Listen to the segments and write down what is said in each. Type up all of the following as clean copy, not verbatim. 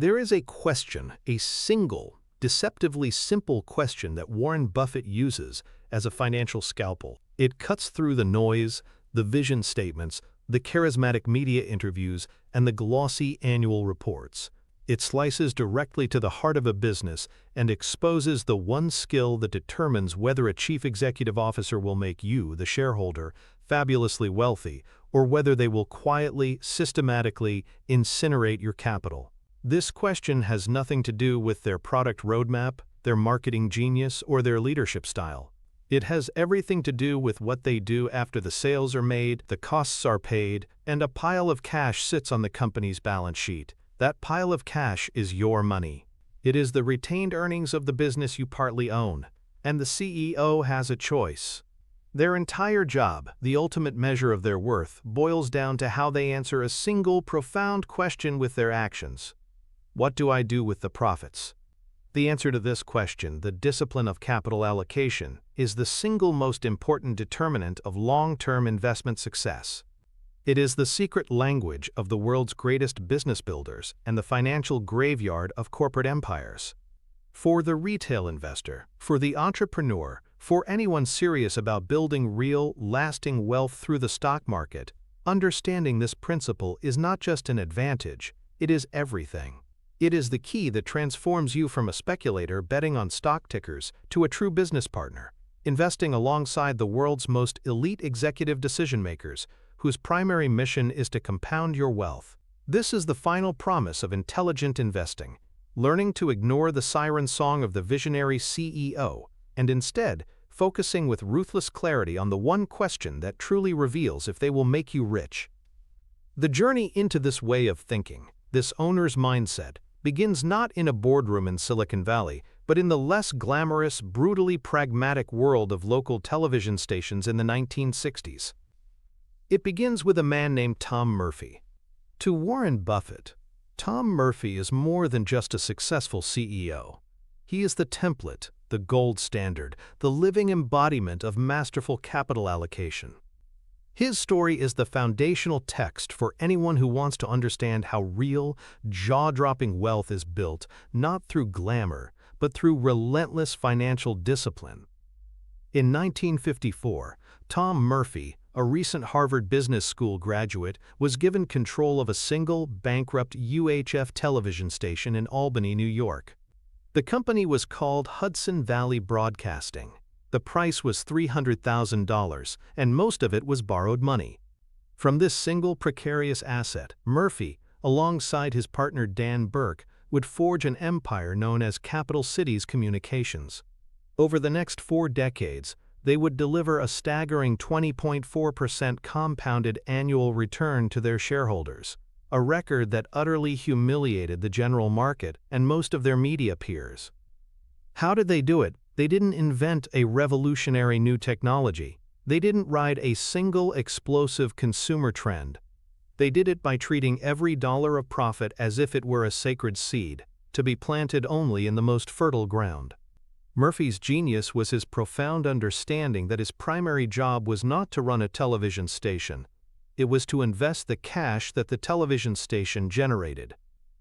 There is a question, a single, deceptively simple question that Warren Buffett uses as a financial scalpel. It cuts through the noise, the vision statements, the charismatic media interviews, and the glossy annual reports. It slices directly to the heart of a business and exposes the one skill that determines whether a chief executive officer will make you, the shareholder, fabulously wealthy, or whether they will quietly, systematically incinerate your capital. This question has nothing to do with their product roadmap, their marketing genius, or their leadership style. It has everything to do with what they do after the sales are made, the costs are paid, and a pile of cash sits on the company's balance sheet. That pile of cash is your money. It is the retained earnings of the business you partly own, and the CEO has a choice. Their entire job, the ultimate measure of their worth, boils down to how they answer a single profound question with their actions. What do I do with the profits? The answer to this question, the discipline of capital allocation, is the single most important determinant of long-term investment success. It is the secret language of the world's greatest business builders and the financial graveyard of corporate empires. For the retail investor, for the entrepreneur, for anyone serious about building real, lasting wealth through the stock market, understanding this principle is not just an advantage, it is everything. It is the key that transforms you from a speculator betting on stock tickers to a true business partner, investing alongside the world's most elite executive decision-makers, whose primary mission is to compound your wealth. This is the final promise of intelligent investing, learning to ignore the siren song of the visionary CEO, and instead focusing with ruthless clarity on the one question that truly reveals if they will make you rich. The journey into this way of thinking, this owner's mindset, begins not in a boardroom in Silicon Valley, but in the less glamorous, brutally pragmatic world of local television stations in the 1960s. It begins with a man named Tom Murphy. To Warren Buffett, Tom Murphy is more than just a successful CEO. He is the template, the gold standard, the living embodiment of masterful capital allocation. His story is the foundational text for anyone who wants to understand how real, jaw-dropping wealth is built, not through glamour, but through relentless financial discipline. In 1954, Tom Murphy, a recent Harvard Business School graduate, was given control of a single, bankrupt UHF television station in Albany, New York. The company was called Hudson Valley Broadcasting. The price was $300,000, and most of it was borrowed money. From this single precarious asset, Murphy, alongside his partner Dan Burke, would forge an empire known as Capital Cities Communications. Over the next 4 decades, they would deliver a staggering 20.4% compounded annual return to their shareholders, a record that utterly humiliated the general market and most of their media peers. How did they do it? They didn't invent a revolutionary new technology. They didn't ride a single explosive consumer trend. They did it by treating every dollar of profit as if it were a sacred seed, to be planted only in the most fertile ground. Murphy's genius was his profound understanding that his primary job was not to run a television station. It was to invest the cash that the television station generated.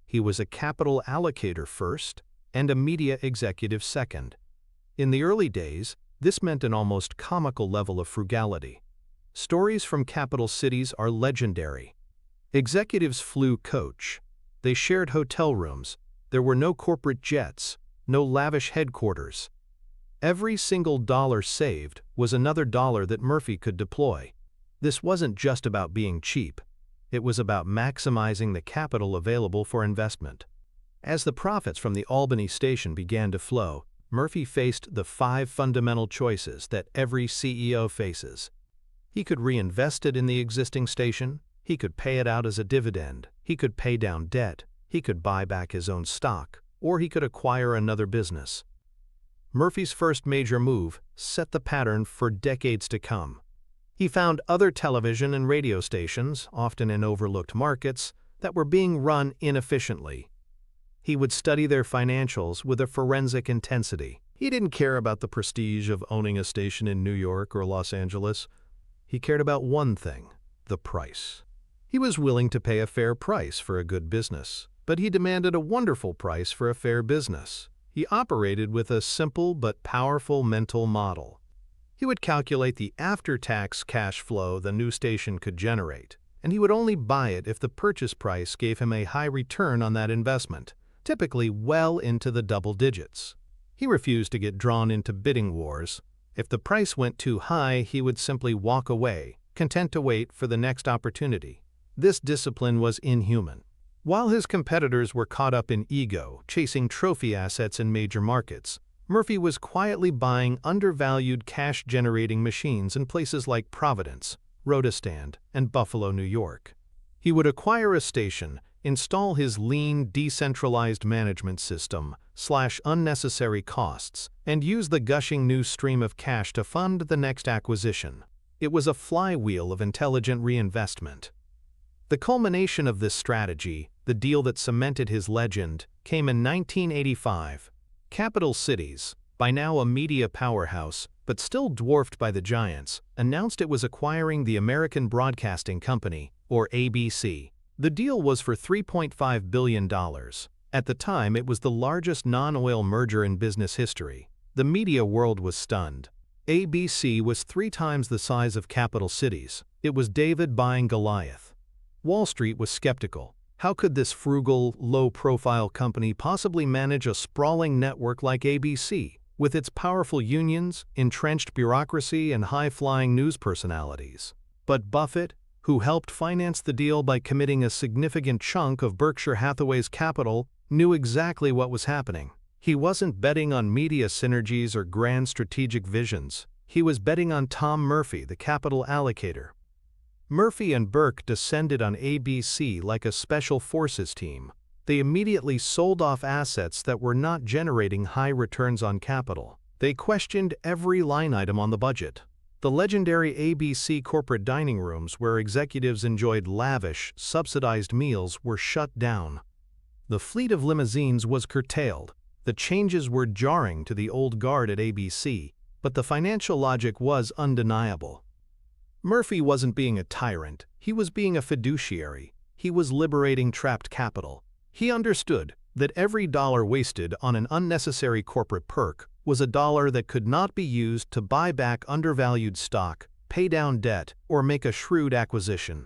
He was a capital allocator first and a media executive second. In the early days, this meant an almost comical level of frugality. Stories from capital cities are legendary. Executives flew coach. They shared hotel rooms. There were no corporate jets, no lavish headquarters. Every single dollar saved was another dollar that Murphy could deploy. This wasn't just about being cheap. It was about maximizing the capital available for investment. As the profits from the Albany station began to flow, Murphy faced the 5 fundamental choices that every CEO faces. He could reinvest it in the existing station, he could pay it out as a dividend, he could pay down debt, he could buy back his own stock, or he could acquire another business. Murphy's first major move set the pattern for decades to come. He found other television and radio stations, often in overlooked markets, that were being run inefficiently. He would study their financials with a forensic intensity. He didn't care about the prestige of owning a station in New York or Los Angeles. He cared about one thing, the price. He was willing to pay a fair price for a good business, but he demanded a wonderful price for a fair business. He operated with a simple but powerful mental model. He would calculate the after-tax cash flow the new station could generate, and he would only buy it if the purchase price gave him a high return on that investment, typically well into the double digits. He refused to get drawn into bidding wars. If the price went too high, he would simply walk away, content to wait for the next opportunity. This discipline was inhuman. While his competitors were caught up in ego, chasing trophy assets in major markets, Murphy was quietly buying undervalued cash-generating machines in places like Providence, Rhodestan, and Buffalo, New York. He would acquire a station, install his lean, decentralized management system, slash unnecessary costs, and use the gushing new stream of cash to fund the next acquisition. It was a flywheel of intelligent reinvestment. The culmination of this strategy, the deal that cemented his legend, came in 1985. Capital Cities, by now a media powerhouse, but still dwarfed by the giants, announced it was acquiring the American Broadcasting Company, or ABC. The deal was for $3.5 billion. At the time, it was the largest non-oil merger in business history. The media world was stunned. ABC was 3 times the size of Capital Cities. It was David buying Goliath. Wall Street was skeptical. How could this frugal, low-profile company possibly manage a sprawling network like ABC, with its powerful unions, entrenched bureaucracy, and high-flying news personalities? But Buffett, who helped finance the deal by committing a significant chunk of Berkshire Hathaway's capital, knew exactly what was happening. He wasn't betting on media synergies or grand strategic visions. He was betting on Tom Murphy, the capital allocator. Murphy and Burke descended on ABC like a special forces team. They immediately sold off assets that were not generating high returns on capital. They questioned every line item on the budget. The legendary ABC corporate dining rooms where executives enjoyed lavish, subsidized meals were shut down. The fleet of limousines was curtailed. The changes were jarring to the old guard at ABC, but the financial logic was undeniable. Murphy wasn't being a tyrant, he was being a fiduciary. He was liberating trapped capital. He understood that every dollar wasted on an unnecessary corporate perk was a dollar that could not be used to buy back undervalued stock, pay down debt, or make a shrewd acquisition.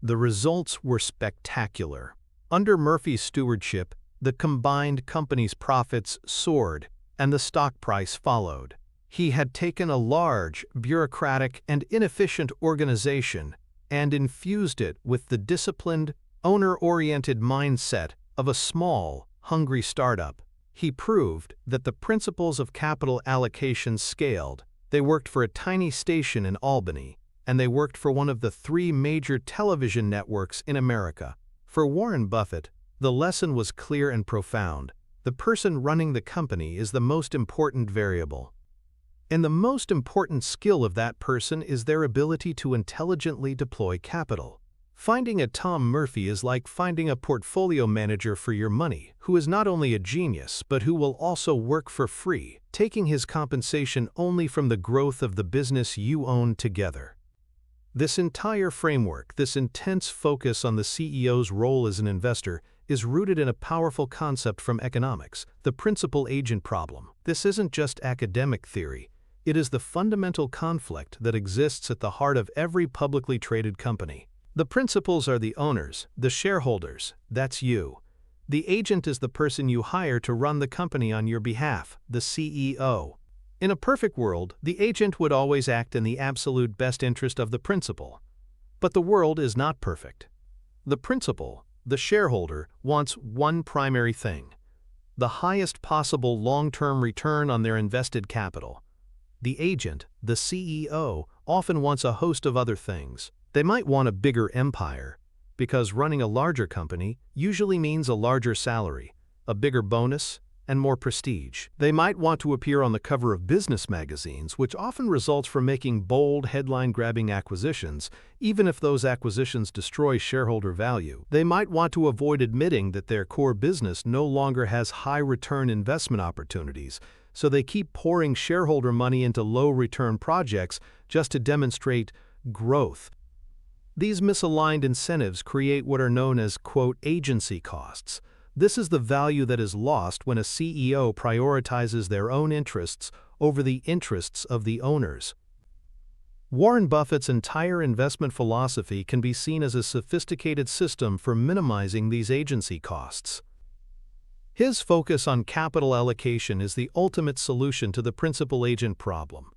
The results were spectacular. Under Murphy's stewardship, the combined company's profits soared, and the stock price followed. He had taken a large, bureaucratic, and inefficient organization and infused it with the disciplined, owner-oriented mindset of a small, hungry startup. He proved that the principles of capital allocation scaled. They worked for a tiny station in Albany, and they worked for one of the 3 major television networks in America. For Warren Buffett, the lesson was clear and profound. The person running the company is the most important variable. And the most important skill of that person is their ability to intelligently deploy capital. Finding a Tom Murphy is like finding a portfolio manager for your money who is not only a genius but who will also work for free, taking his compensation only from the growth of the business you own together. This entire framework, this intense focus on the CEO's role as an investor, is rooted in a powerful concept from economics, the principal-agent problem. This isn't just academic theory. It is the fundamental conflict that exists at the heart of every publicly traded company. The principals are the owners, the shareholders, that's you. The agent is the person you hire to run the company on your behalf, the CEO. In a perfect world, the agent would always act in the absolute best interest of the principal. But the world is not perfect. The principal, the shareholder, wants one primary thing: the highest possible long-term return on their invested capital. The agent, the CEO, often wants a host of other things. They might want a bigger empire, because running a larger company usually means a larger salary, a bigger bonus, and more prestige. They might want to appear on the cover of business magazines, which often results from making bold, headline-grabbing acquisitions, even if those acquisitions destroy shareholder value. They might want to avoid admitting that their core business no longer has high-return investment opportunities, so they keep pouring shareholder money into low-return projects just to demonstrate growth. These misaligned incentives create what are known as, quote, agency costs. This is the value that is lost when a CEO prioritizes their own interests over the interests of the owners. Warren Buffett's entire investment philosophy can be seen as a sophisticated system for minimizing these agency costs. His focus on capital allocation is the ultimate solution to the principal agent problem.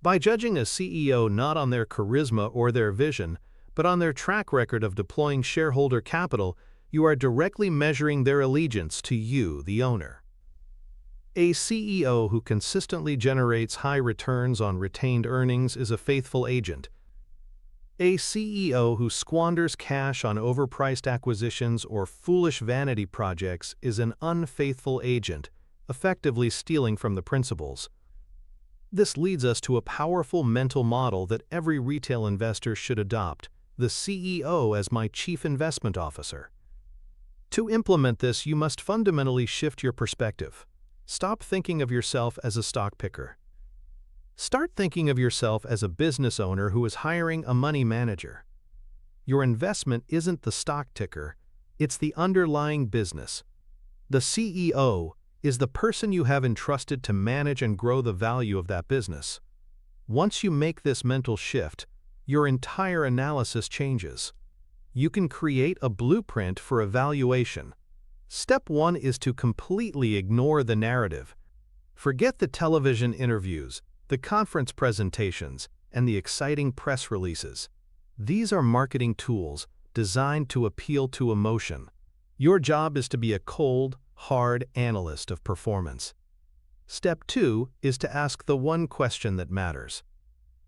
By judging a CEO not on their charisma or their vision, but on their track record of deploying shareholder capital, you are directly measuring their allegiance to you, the owner. A CEO who consistently generates high returns on retained earnings is a faithful agent. A CEO who squanders cash on overpriced acquisitions or foolish vanity projects is an unfaithful agent, effectively stealing from the principals. This leads us to a powerful mental model that every retail investor should adopt: the CEO as my chief investment officer. To implement this, you must fundamentally shift your perspective. Stop thinking of yourself as a stock picker. Start thinking of yourself as a business owner who is hiring a money manager. Your investment isn't the stock ticker, it's the underlying business. The CEO is the person you have entrusted to manage and grow the value of that business. Once you make this mental shift, your entire analysis changes. You can create a blueprint for evaluation. Step 1 is to completely ignore the narrative. Forget the television interviews, the conference presentations, and the exciting press releases. These are marketing tools designed to appeal to emotion. Your job is to be a cold, hard analyst of performance. Step 2 is to ask the one question that matters.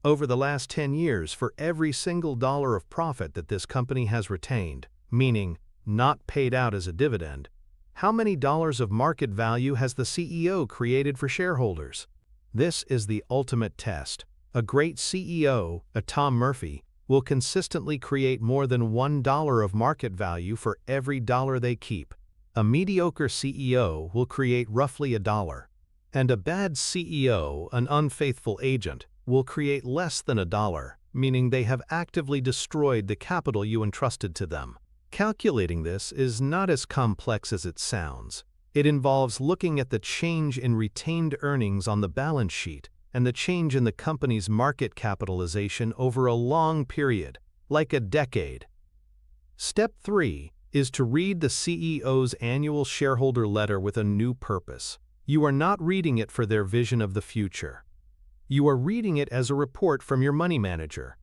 Over the last 10 years, for every single dollar of profit that this company has retained, meaning not paid out as a dividend, how many dollars of market value has the CEO created for shareholders? This is the ultimate test. A great CEO, a Tom Murphy, will consistently create more than $1 of market value for every dollar they keep. A mediocre CEO will create roughly $1. And a bad CEO, an unfaithful agent, will create less than $1, meaning they have actively destroyed the capital you entrusted to them. Calculating this is not as complex as it sounds. It involves looking at the change in retained earnings on the balance sheet and the change in the company's market capitalization over a long period, like a decade. Step 3 is to read the CEO's annual shareholder letter with a new purpose. You are not reading it for their vision of the future. You are reading it as a report from your money manager.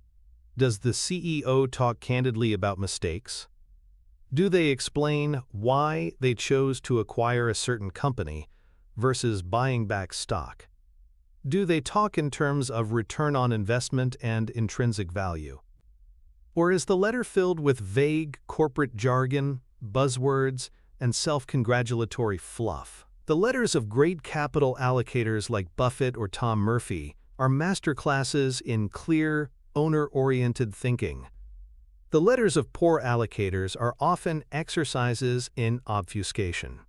Does the CEO talk candidly about mistakes? Do they explain why they chose to acquire a certain company versus buying back stock? Do they talk in terms of return on investment and intrinsic value? Or is the letter filled with vague corporate jargon, buzzwords, and self-congratulatory fluff? The letters of great capital allocators like Buffett or Tom Murphy are masterclasses in clear, owner-oriented thinking. The letters of poor allocators are often exercises in obfuscation.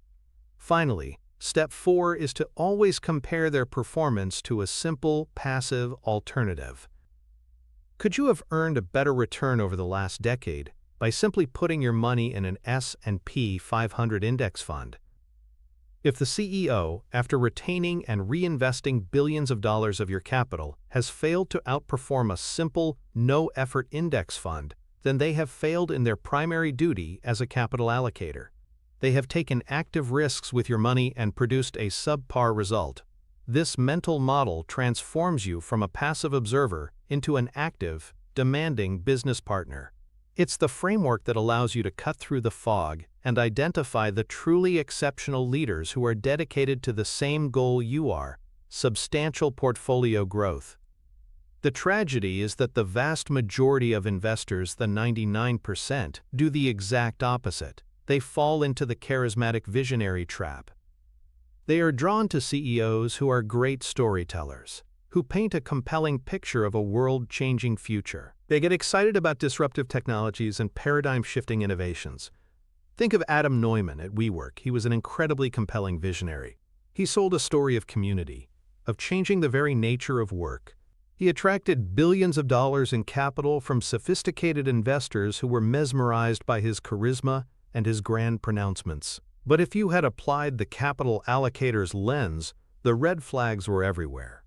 Finally, step 4 is to always compare their performance to a simple, passive alternative. Could you have earned a better return over the last decade by simply putting your money in an S&P 500 index fund? If the CEO, after retaining and reinvesting billions of dollars of your capital, has failed to outperform a simple, no-effort index fund, then they have failed in their primary duty as a capital allocator. They have taken active risks with your money and produced a subpar result. This mental model transforms you from a passive observer into an active, demanding business partner. It's the framework that allows you to cut through the fog and identify the truly exceptional leaders who are dedicated to the same goal you are: substantial portfolio growth. The tragedy is that the vast majority of investors, the 99%, do the exact opposite. They fall into the charismatic visionary trap. They are drawn to CEOs who are great storytellers, who paint a compelling picture of a world-changing future. They get excited about disruptive technologies and paradigm-shifting innovations. Think of Adam Neumann at WeWork. He was an incredibly compelling visionary. He sold a story of community, of changing the very nature of work. He attracted billions of dollars in capital from sophisticated investors who were mesmerized by his charisma and his grand pronouncements. But if you had applied the capital allocator's lens, the red flags were everywhere.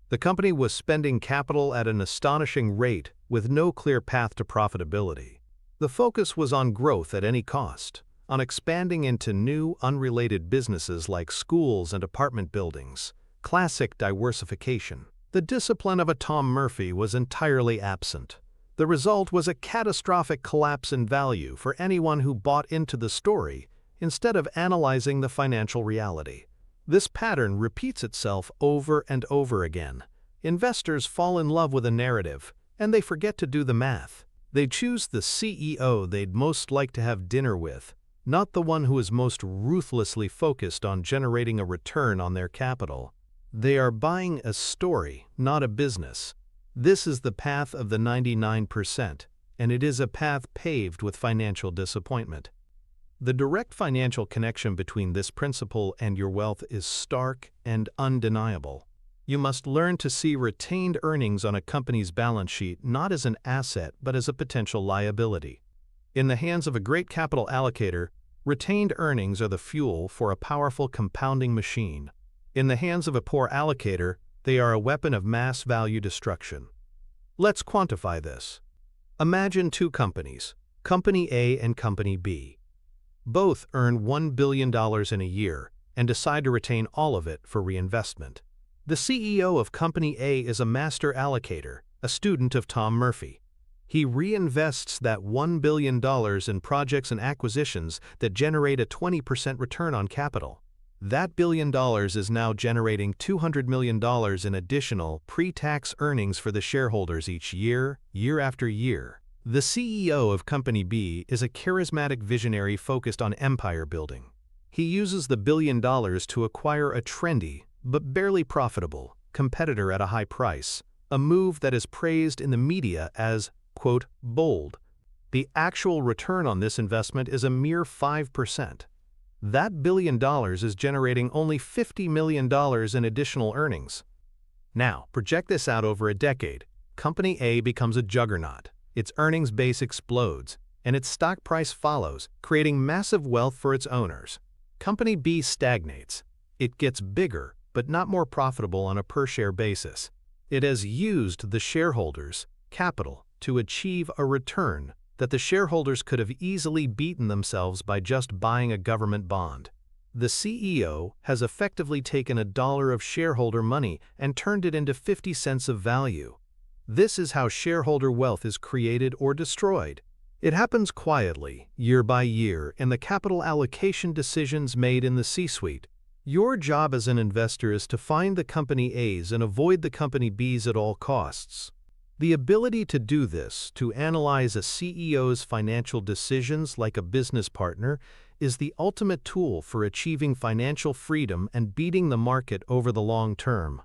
The company was spending capital at an astonishing rate with no clear path to profitability. The focus was on growth at any cost, on expanding into new, unrelated businesses like schools and apartment buildings. Classic diversification. The discipline of a Tom Murphy was entirely absent. The result was a catastrophic collapse in value for anyone who bought into the story instead of analyzing the financial reality. This pattern repeats itself over and over again. Investors fall in love with a narrative, and they forget to do the math. They choose the CEO they'd most like to have dinner with, not the one who is most ruthlessly focused on generating a return on their capital. They are buying a story, not a business. This is the path of the 99%, and it is a path paved with financial disappointment. The direct financial connection between this principle and your wealth is stark and undeniable. You must learn to see retained earnings on a company's balance sheet not as an asset but as a potential liability. In the hands of a great capital allocator, retained earnings are the fuel for a powerful compounding machine. In the hands of a poor allocator, they are a weapon of mass value destruction. Let's quantify this. Imagine two companies, Company A and Company B. Both earn $1 billion in a year and decide to retain all of it for reinvestment. The CEO of Company A is a master allocator, a student of Tom Murphy. He reinvests that $1 billion in projects and acquisitions that generate a 20% return on capital. That $1 billion is now generating $200 million in additional pre-tax earnings for the shareholders each year, year after year. The CEO of Company B is a charismatic visionary focused on empire building. He uses the $1 billion to acquire a trendy, but barely profitable, competitor at a high price, a move that is praised in the media as, quote, bold. The actual return on this investment is a mere 5%. That $1 billion is generating only $50 million in additional earnings. Now, project this out over a decade. Company A becomes a juggernaut. Its earnings base explodes, and its stock price follows, creating massive wealth for its owners. Company B stagnates. It gets bigger, but not more profitable on a per-share basis. It has used the shareholders' capital to achieve a return that the shareholders could have easily beaten themselves by just buying a government bond. The CEO has effectively taken $1 of shareholder money and turned it into 50 cents of value. This is how shareholder wealth is created or destroyed. It happens quietly, year by year, in the capital allocation decisions made in the C-suite. Your job as an investor is to find the Company A's and avoid the Company B's at all costs. The ability to do this, to analyze a CEO's financial decisions like a business partner, is the ultimate tool for achieving financial freedom and beating the market over the long term.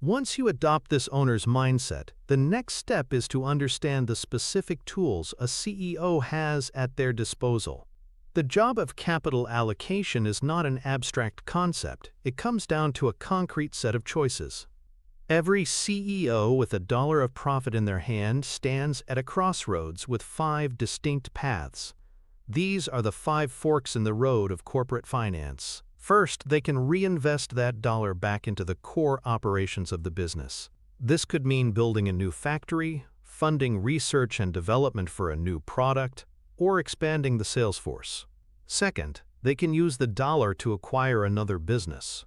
Once you adopt this owner's mindset, the next step is to understand the specific tools a CEO has at their disposal. The job of capital allocation is not an abstract concept. It comes down to a concrete set of choices. Every CEO with $1 of profit in their hand stands at a crossroads with 5 distinct paths. These are the 5 forks in the road of corporate finance. First, they can reinvest that dollar back into the core operations of the business. This could mean building a new factory, funding research and development for a new product, or expanding the sales force. Second, they can use the dollar to acquire another business.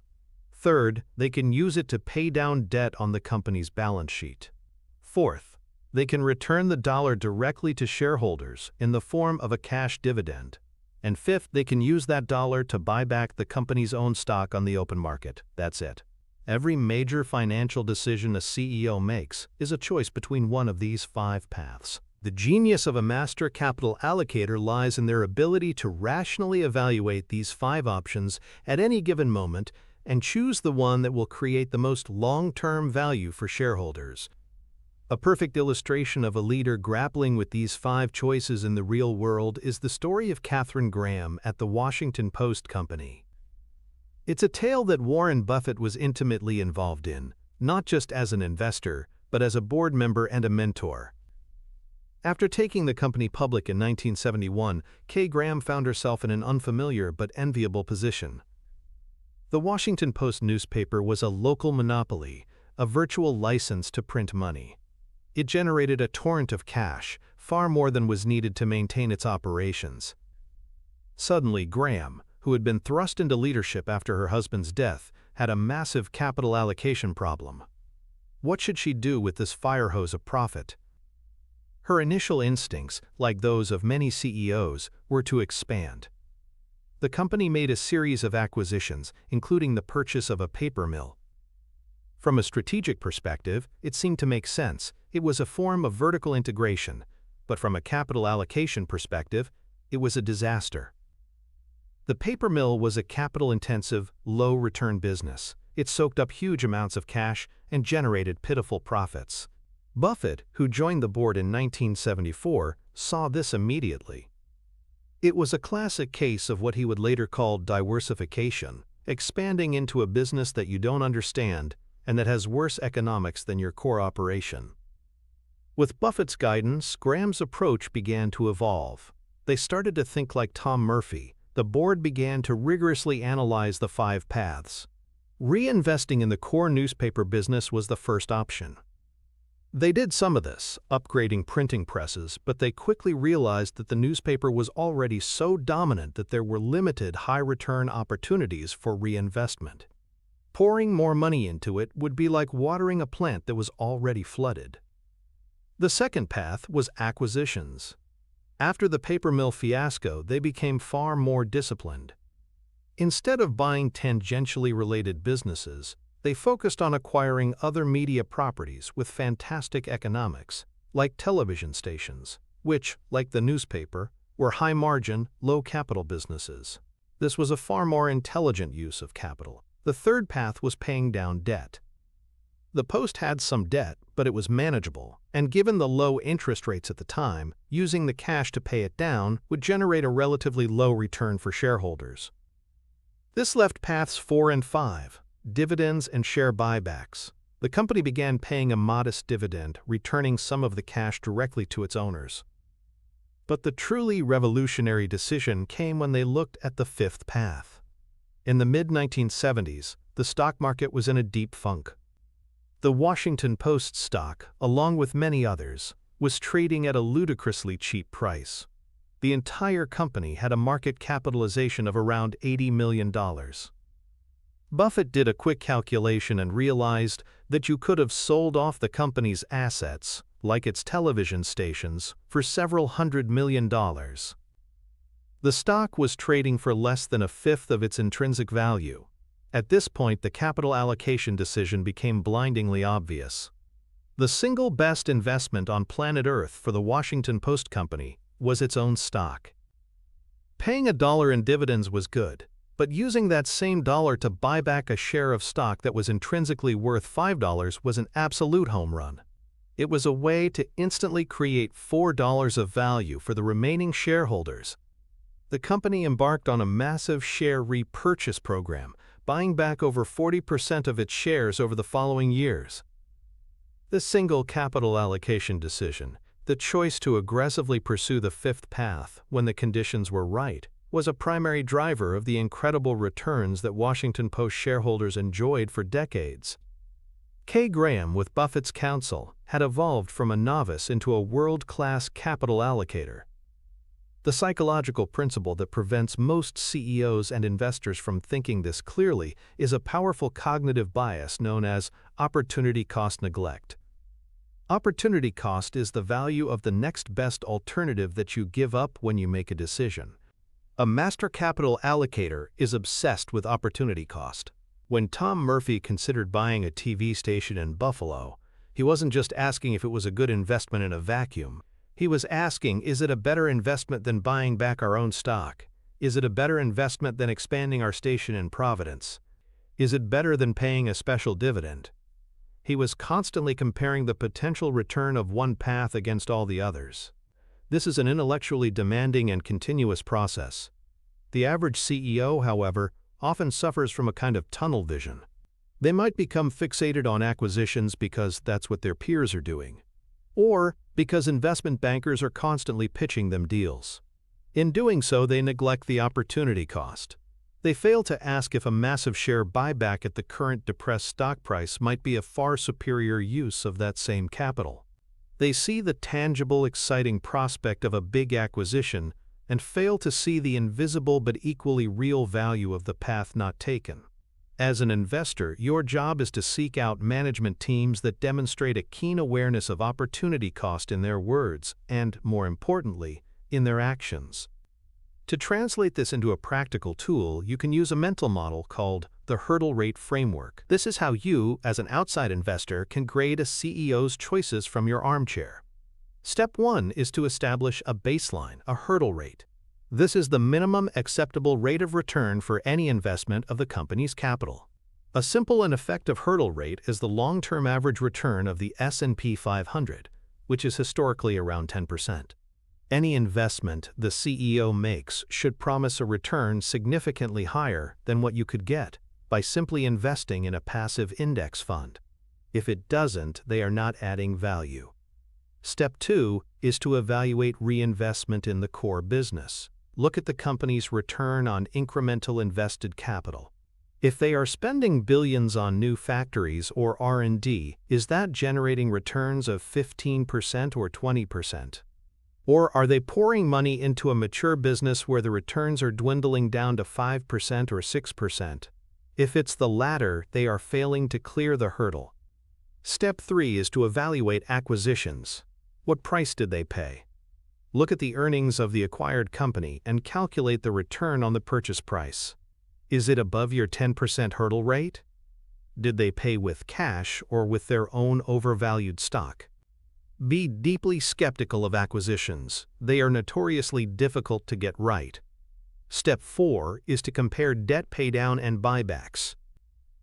Third, they can use it to pay down debt on the company's balance sheet. Fourth, they can return the dollar directly to shareholders in the form of a cash dividend. And fifth, they can use that dollar to buy back the company's own stock on the open market. That's it. Every major financial decision a CEO makes is a choice between one of these 5 paths. The genius of a master capital allocator lies in their ability to rationally evaluate these 5 options at any given moment and choose the one that will create the most long-term value for shareholders. A perfect illustration of a leader grappling with these 5 choices in the real world is the story of Katharine Graham at the Washington Post Company. It's a tale that Warren Buffett was intimately involved in, not just as an investor, but as a board member and a mentor. After taking the company public in 1971, Kay Graham found herself in an unfamiliar but enviable position. The Washington Post newspaper was a local monopoly, a virtual license to print money. It generated a torrent of cash, far more than was needed to maintain its operations. Suddenly, Graham, who had been thrust into leadership after her husband's death, had a massive capital allocation problem. What should she do with this fire hose of profit? Her initial instincts, like those of many CEOs, were to expand. The company made a series of acquisitions, including the purchase of a paper mill. From a strategic perspective, it seemed to make sense. It was a form of vertical integration, but from a capital allocation perspective, it was a disaster. The paper mill was a capital-intensive, low-return business. It soaked up huge amounts of cash and generated pitiful profits. Buffett, who joined the board in 1974, saw this immediately. It was a classic case of what he would later call diversification, expanding into a business that you don't understand and that has worse economics than your core operation. With Buffett's guidance, Graham's approach began to evolve. They started to think like Tom Murphy. The board began to rigorously analyze the 5 paths. Reinvesting in the core newspaper business was the first option. They did some of this, upgrading printing presses, but they quickly realized that the newspaper was already so dominant that there were limited high-return opportunities for reinvestment. Pouring more money into it would be like watering a plant that was already flooded. The second path was acquisitions. After the paper mill fiasco, they became far more disciplined. Instead of buying tangentially related businesses, they focused on acquiring other media properties with fantastic economics, like television stations, which, like the newspaper, were high-margin, low-capital businesses. This was a far more intelligent use of capital. The third path was paying down debt. The Post had some debt, but it was manageable, and given the low interest rates at the time, using the cash to pay it down would generate a relatively low return for shareholders. This left paths 4 and 5, dividends and share buybacks. The company began paying a modest dividend, returning some of the cash directly to its owners. But the truly revolutionary decision came when they looked at the 5th path. In the mid-1970s, the stock market was in a deep funk. The Washington Post stock, along with many others, was trading at a ludicrously cheap price. The entire company had a market capitalization of around $80 million. Buffett did a quick calculation and realized that you could have sold off the company's assets, like its television stations, for several $100 million. The stock was trading for less than a fifth of its intrinsic value. At this point, the capital allocation decision became blindingly obvious. The single best investment on planet Earth for the Washington Post Company was its own stock. Paying $1 in dividends was good, but using that same dollar to buy back a share of stock that was intrinsically worth $5 was an absolute home run. It was a way to instantly create $4 of value for the remaining shareholders. The company embarked on a massive share repurchase program, buying back over 40% of its shares over the following years. This single capital allocation decision, the choice to aggressively pursue the 5th path when the conditions were right, was a primary driver of the incredible returns that Washington Post shareholders enjoyed for decades. Kay Graham, with Buffett's counsel, had evolved from a novice into a world-class capital allocator. The psychological principle that prevents most CEOs and investors from thinking this clearly is a powerful cognitive bias known as opportunity cost neglect. Opportunity cost is the value of the next best alternative that you give up when you make a decision. A master capital allocator is obsessed with opportunity cost. When Tom Murphy considered buying a TV station in Buffalo, he wasn't just asking if it was a good investment in a vacuum. He was asking, is it a better investment than buying back our own stock? Is it a better investment than expanding our station in Providence? Is it better than paying a special dividend? He was constantly comparing the potential return of one path against all the others. This is an intellectually demanding and continuous process. The average CEO, however, often suffers from a kind of tunnel vision. They might become fixated on acquisitions because that's what their peers are doing, or because investment bankers are constantly pitching them deals. In doing so, they neglect the opportunity cost. They fail to ask if a massive share buyback at the current depressed stock price might be a far superior use of that same capital. They see the tangible, exciting prospect of a big acquisition and fail to see the invisible but equally real value of the path not taken. As an investor, your job is to seek out management teams that demonstrate a keen awareness of opportunity cost in their words and, more importantly, in their actions. To translate this into a practical tool, you can use a mental model called the hurdle rate framework. This is how you, as an outside investor, can grade a CEO's choices from your armchair. Step 1 is to establish a baseline, a hurdle rate. This is the minimum acceptable rate of return for any investment of the company's capital. A simple and effective hurdle rate is the long-term average return of the S&P 500, which is historically around 10%. Any investment the CEO makes should promise a return significantly higher than what you could get by simply investing in a passive index fund. If it doesn't, they are not adding value. Step 2 is to evaluate reinvestment in the core business. Look at the company's return on incremental invested capital. If they are spending billions on new factories or R&D, is that generating returns of 15% or 20%? Or are they pouring money into a mature business where the returns are dwindling down to 5% or 6%? If it's the latter, they are failing to clear the hurdle. Step 3 is to evaluate acquisitions. What price did they pay? Look at the earnings of the acquired company and calculate the return on the purchase price. Is it above your 10% hurdle rate? Did they pay with cash or with their own overvalued stock? Be deeply skeptical of acquisitions. They are notoriously difficult to get right. Step 4 is to compare debt paydown and buybacks.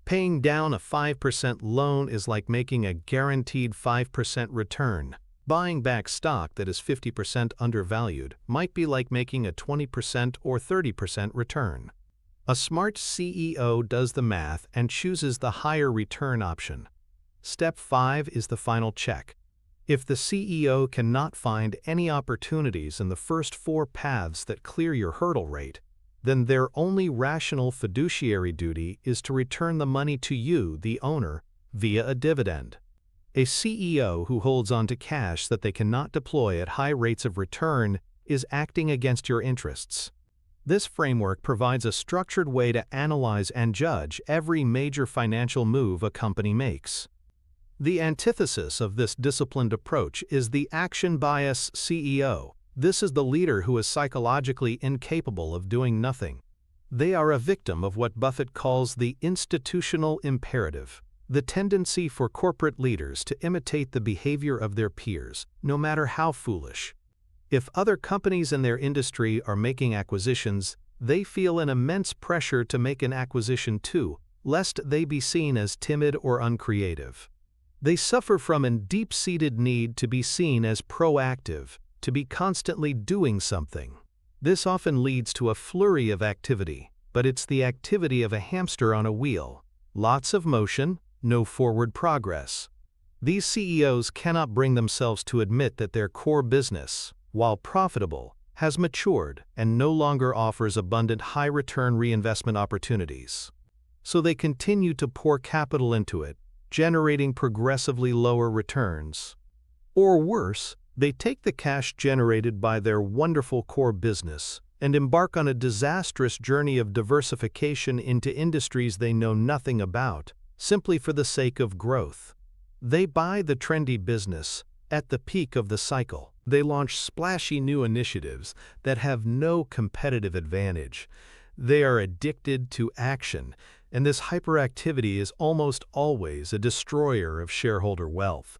Paying down a 5% loan is like making a guaranteed 5% return. Buying back stock that is 50% undervalued might be like making a 20% or 30% return. A smart CEO does the math and chooses the higher return option. Step 5 is the final check. If the CEO cannot find any opportunities in the first 4 paths that clear your hurdle rate, then their only rational fiduciary duty is to return the money to you, the owner, via a dividend. A CEO who holds on to cash that they cannot deploy at high rates of return is acting against your interests. This framework provides a structured way to analyze and judge every major financial move a company makes. The antithesis of this disciplined approach is the action bias CEO. This is the leader who is psychologically incapable of doing nothing. They are a victim of what Buffett calls the institutional imperative, the tendency for corporate leaders to imitate the behavior of their peers, no matter how foolish. If other companies in their industry are making acquisitions, they feel an immense pressure to make an acquisition too, lest they be seen as timid or uncreative. They suffer from a deep-seated need to be seen as proactive, to be constantly doing something. This often leads to a flurry of activity, but it's the activity of a hamster on a wheel. Lots of motion, no forward progress. These CEOs cannot bring themselves to admit that their core business, while profitable, has matured and no longer offers abundant high-return reinvestment opportunities. So they continue to pour capital into it, generating progressively lower returns. Or worse, they take the cash generated by their wonderful core business and embark on a disastrous journey of diversification into industries they know nothing about, simply for the sake of growth. They buy the trendy business at the peak of the cycle. They launch splashy new initiatives that have no competitive advantage. They are addicted to action, and this hyperactivity is almost always a destroyer of shareholder wealth.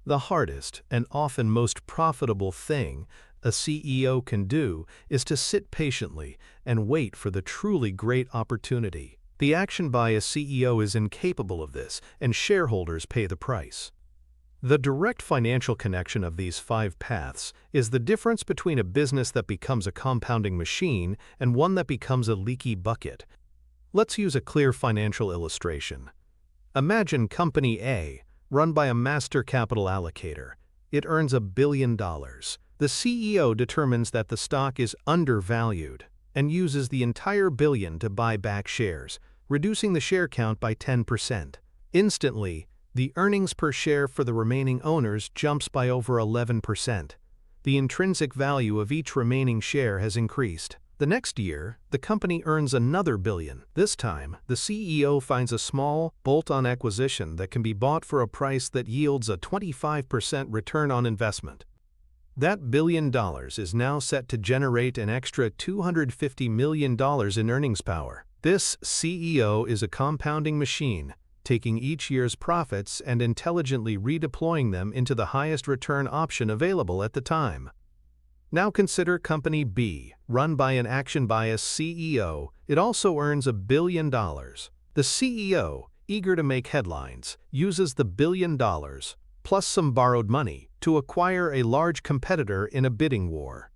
The hardest and often most profitable thing a CEO can do is to sit patiently and wait for the truly great opportunity. The action bias CEO is incapable of this, and shareholders pay the price. The direct financial connection of these 5 paths is the difference between a business that becomes a compounding machine and one that becomes a leaky bucket. Let's use a clear financial illustration. Imagine Company A, run by a master capital allocator. It earns $1 billion. The CEO determines that the stock is undervalued and uses the entire billion to buy back shares, reducing the share count by 10%. Instantly, the earnings per share for the remaining owners jumps by over 11%. The intrinsic value of each remaining share has increased. The next year, the company earns another billion. This time, the CEO finds a small, bolt-on acquisition that can be bought for a price that yields a 25% return on investment. That $1 billion is now set to generate an extra $250 million in earnings power. This CEO is a compounding machine, taking each year's profits and intelligently redeploying them into the highest return option available at the time. Now consider Company B, run by an action-biased CEO. It also earns $1 billion. The CEO, eager to make headlines, uses the $1 billion, plus some borrowed money, to acquire a large competitor in a bidding war.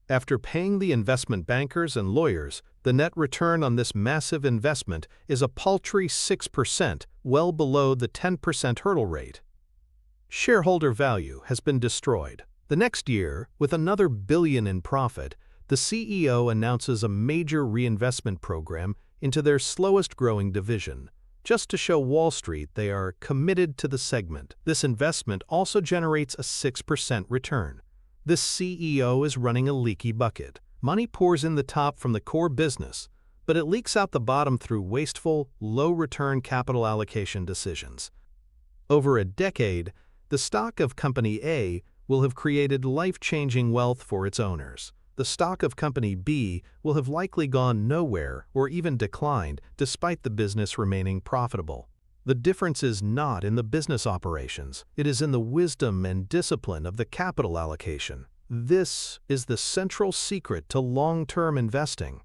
After paying the investment bankers and lawyers, the net return on this massive investment is a paltry 6%, well below the 10% hurdle rate. Shareholder value has been destroyed. The next year, with another $1 billion in profit, the CEO announces a major reinvestment program into their slowest-growing division. Just to show Wall Street they are committed to the segment. This investment also generates a 6% return. This CEO is running a leaky bucket. Money pours in the top from the core business, but it leaks out the bottom through wasteful, low-return capital allocation decisions. Over a decade, the stock of Company A will have created life-changing wealth for its owners. The stock of Company B will have likely gone nowhere or even declined despite the business remaining profitable. The difference is not in the business operations. It is in the wisdom and discipline of the capital allocation. This is the central secret to long-term investing.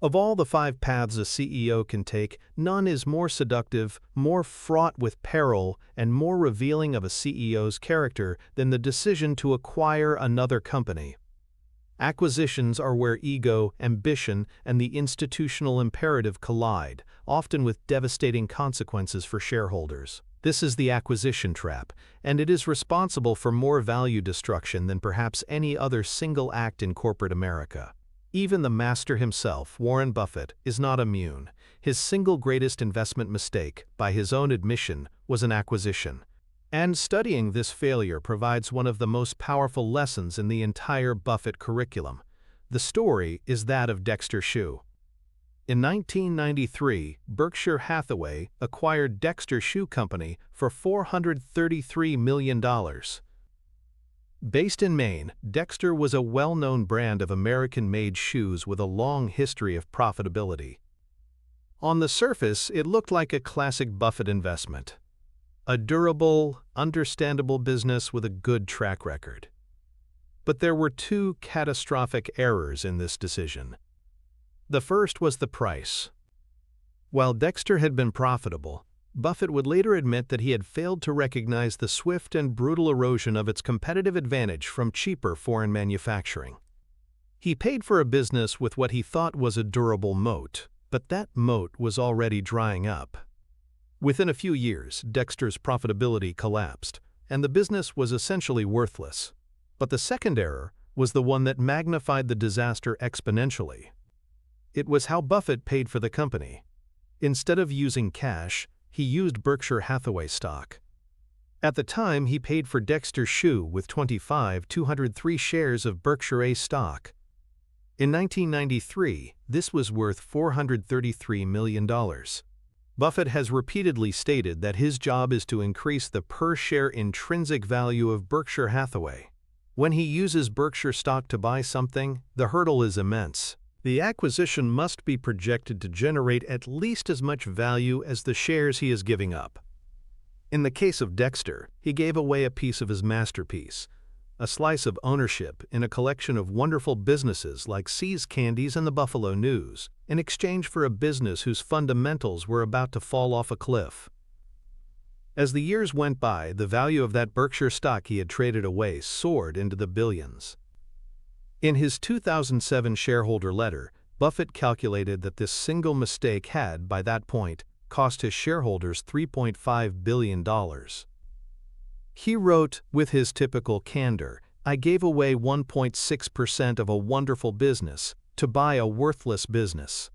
Of all the 5 paths a CEO can take, none is more seductive, more fraught with peril, and more revealing of a CEO's character than the decision to acquire another company. Acquisitions are where ego, ambition, and the institutional imperative collide, often with devastating consequences for shareholders. This is the acquisition trap, and it is responsible for more value destruction than perhaps any other single act in corporate America. Even the master himself, Warren Buffett, is not immune. His single greatest investment mistake, by his own admission, was an acquisition. And studying this failure provides one of the most powerful lessons in the entire Buffett curriculum. The story is that of Dexter Shoe. In 1993, Berkshire Hathaway acquired Dexter Shoe Company for $433 million. Based in Maine, Dexter was a well-known brand of American-made shoes with a long history of profitability. On the surface, it looked like a classic Buffett investment. A durable, understandable business with a good track record. But there were 2 catastrophic errors in this decision. The first was the price. While Dexter had been profitable, Buffett would later admit that he had failed to recognize the swift and brutal erosion of its competitive advantage from cheaper foreign manufacturing. He paid for a business with what he thought was a durable moat, but that moat was already drying up. Within a few years, Dexter's profitability collapsed, and the business was essentially worthless. But the second error was the one that magnified the disaster exponentially. It was how Buffett paid for the company. Instead of using cash, he used Berkshire Hathaway stock. At the time, he paid for Dexter Shoe with 203 shares of Berkshire A stock. In 1993, this was worth $433 million. Buffett has repeatedly stated that his job is to increase the per-share intrinsic value of Berkshire Hathaway. When he uses Berkshire stock to buy something, the hurdle is immense. The acquisition must be projected to generate at least as much value as the shares he is giving up. In the case of Dexter, he gave away a piece of his masterpiece, a slice of ownership in a collection of wonderful businesses like See's Candies and the Buffalo News, in exchange for a business whose fundamentals were about to fall off a cliff. As the years went by, the value of that Berkshire stock he had traded away soared into the billions. In his 2007 shareholder letter, Buffett calculated that this single mistake had, by that point, cost his shareholders $3.5 billion. He wrote, with his typical candor, "I gave away 1.6% of a wonderful business to buy a worthless business."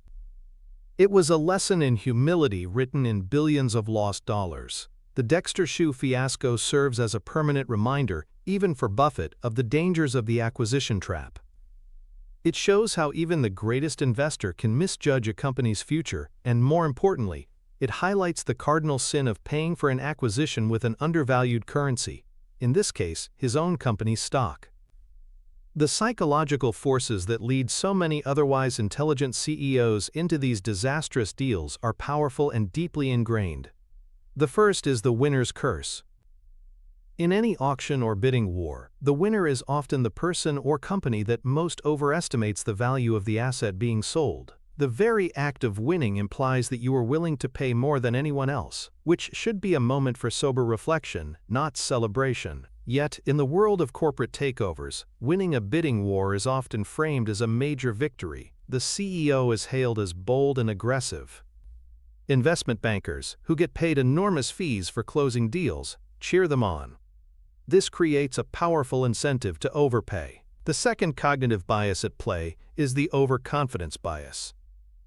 It was a lesson in humility written in billions of lost dollars. The Dexter shoe fiasco serves as a permanent reminder, even for Buffett, of the dangers of the acquisition trap. It shows how even the greatest investor can misjudge a company's future, and more importantly, it highlights the cardinal sin of paying for an acquisition with an undervalued currency, in this case, his own company's stock. The psychological forces that lead so many otherwise intelligent CEOs into these disastrous deals are powerful and deeply ingrained. The first is the winner's curse. In any auction or bidding war, the winner is often the person or company that most overestimates the value of the asset being sold. The very act of winning implies that you are willing to pay more than anyone else, which should be a moment for sober reflection, not celebration. Yet, in the world of corporate takeovers, winning a bidding war is often framed as a major victory. The CEO is hailed as bold and aggressive. Investment bankers, who get paid enormous fees for closing deals, cheer them on. This creates a powerful incentive to overpay. The second cognitive bias at play is the overconfidence bias.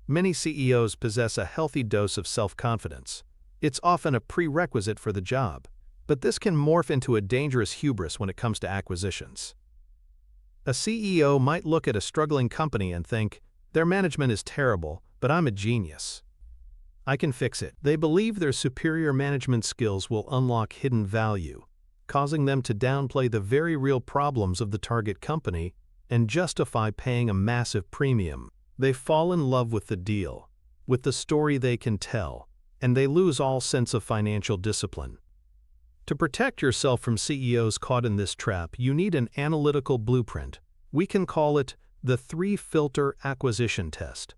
Many CEOs possess a healthy dose of self-confidence. It's often a prerequisite for the job, but this can morph into a dangerous hubris when it comes to acquisitions. A CEO might look at a struggling company and think, "Their management is terrible, but I'm a genius. I can fix it." They believe their superior management skills will unlock hidden value, causing them to downplay the very real problems of the target company and justify paying a massive premium. They fall in love with the deal, with the story they can tell, and they lose all sense of financial discipline. To protect yourself from CEOs caught in this trap, you need an analytical blueprint. We can call it the three-filter acquisition test.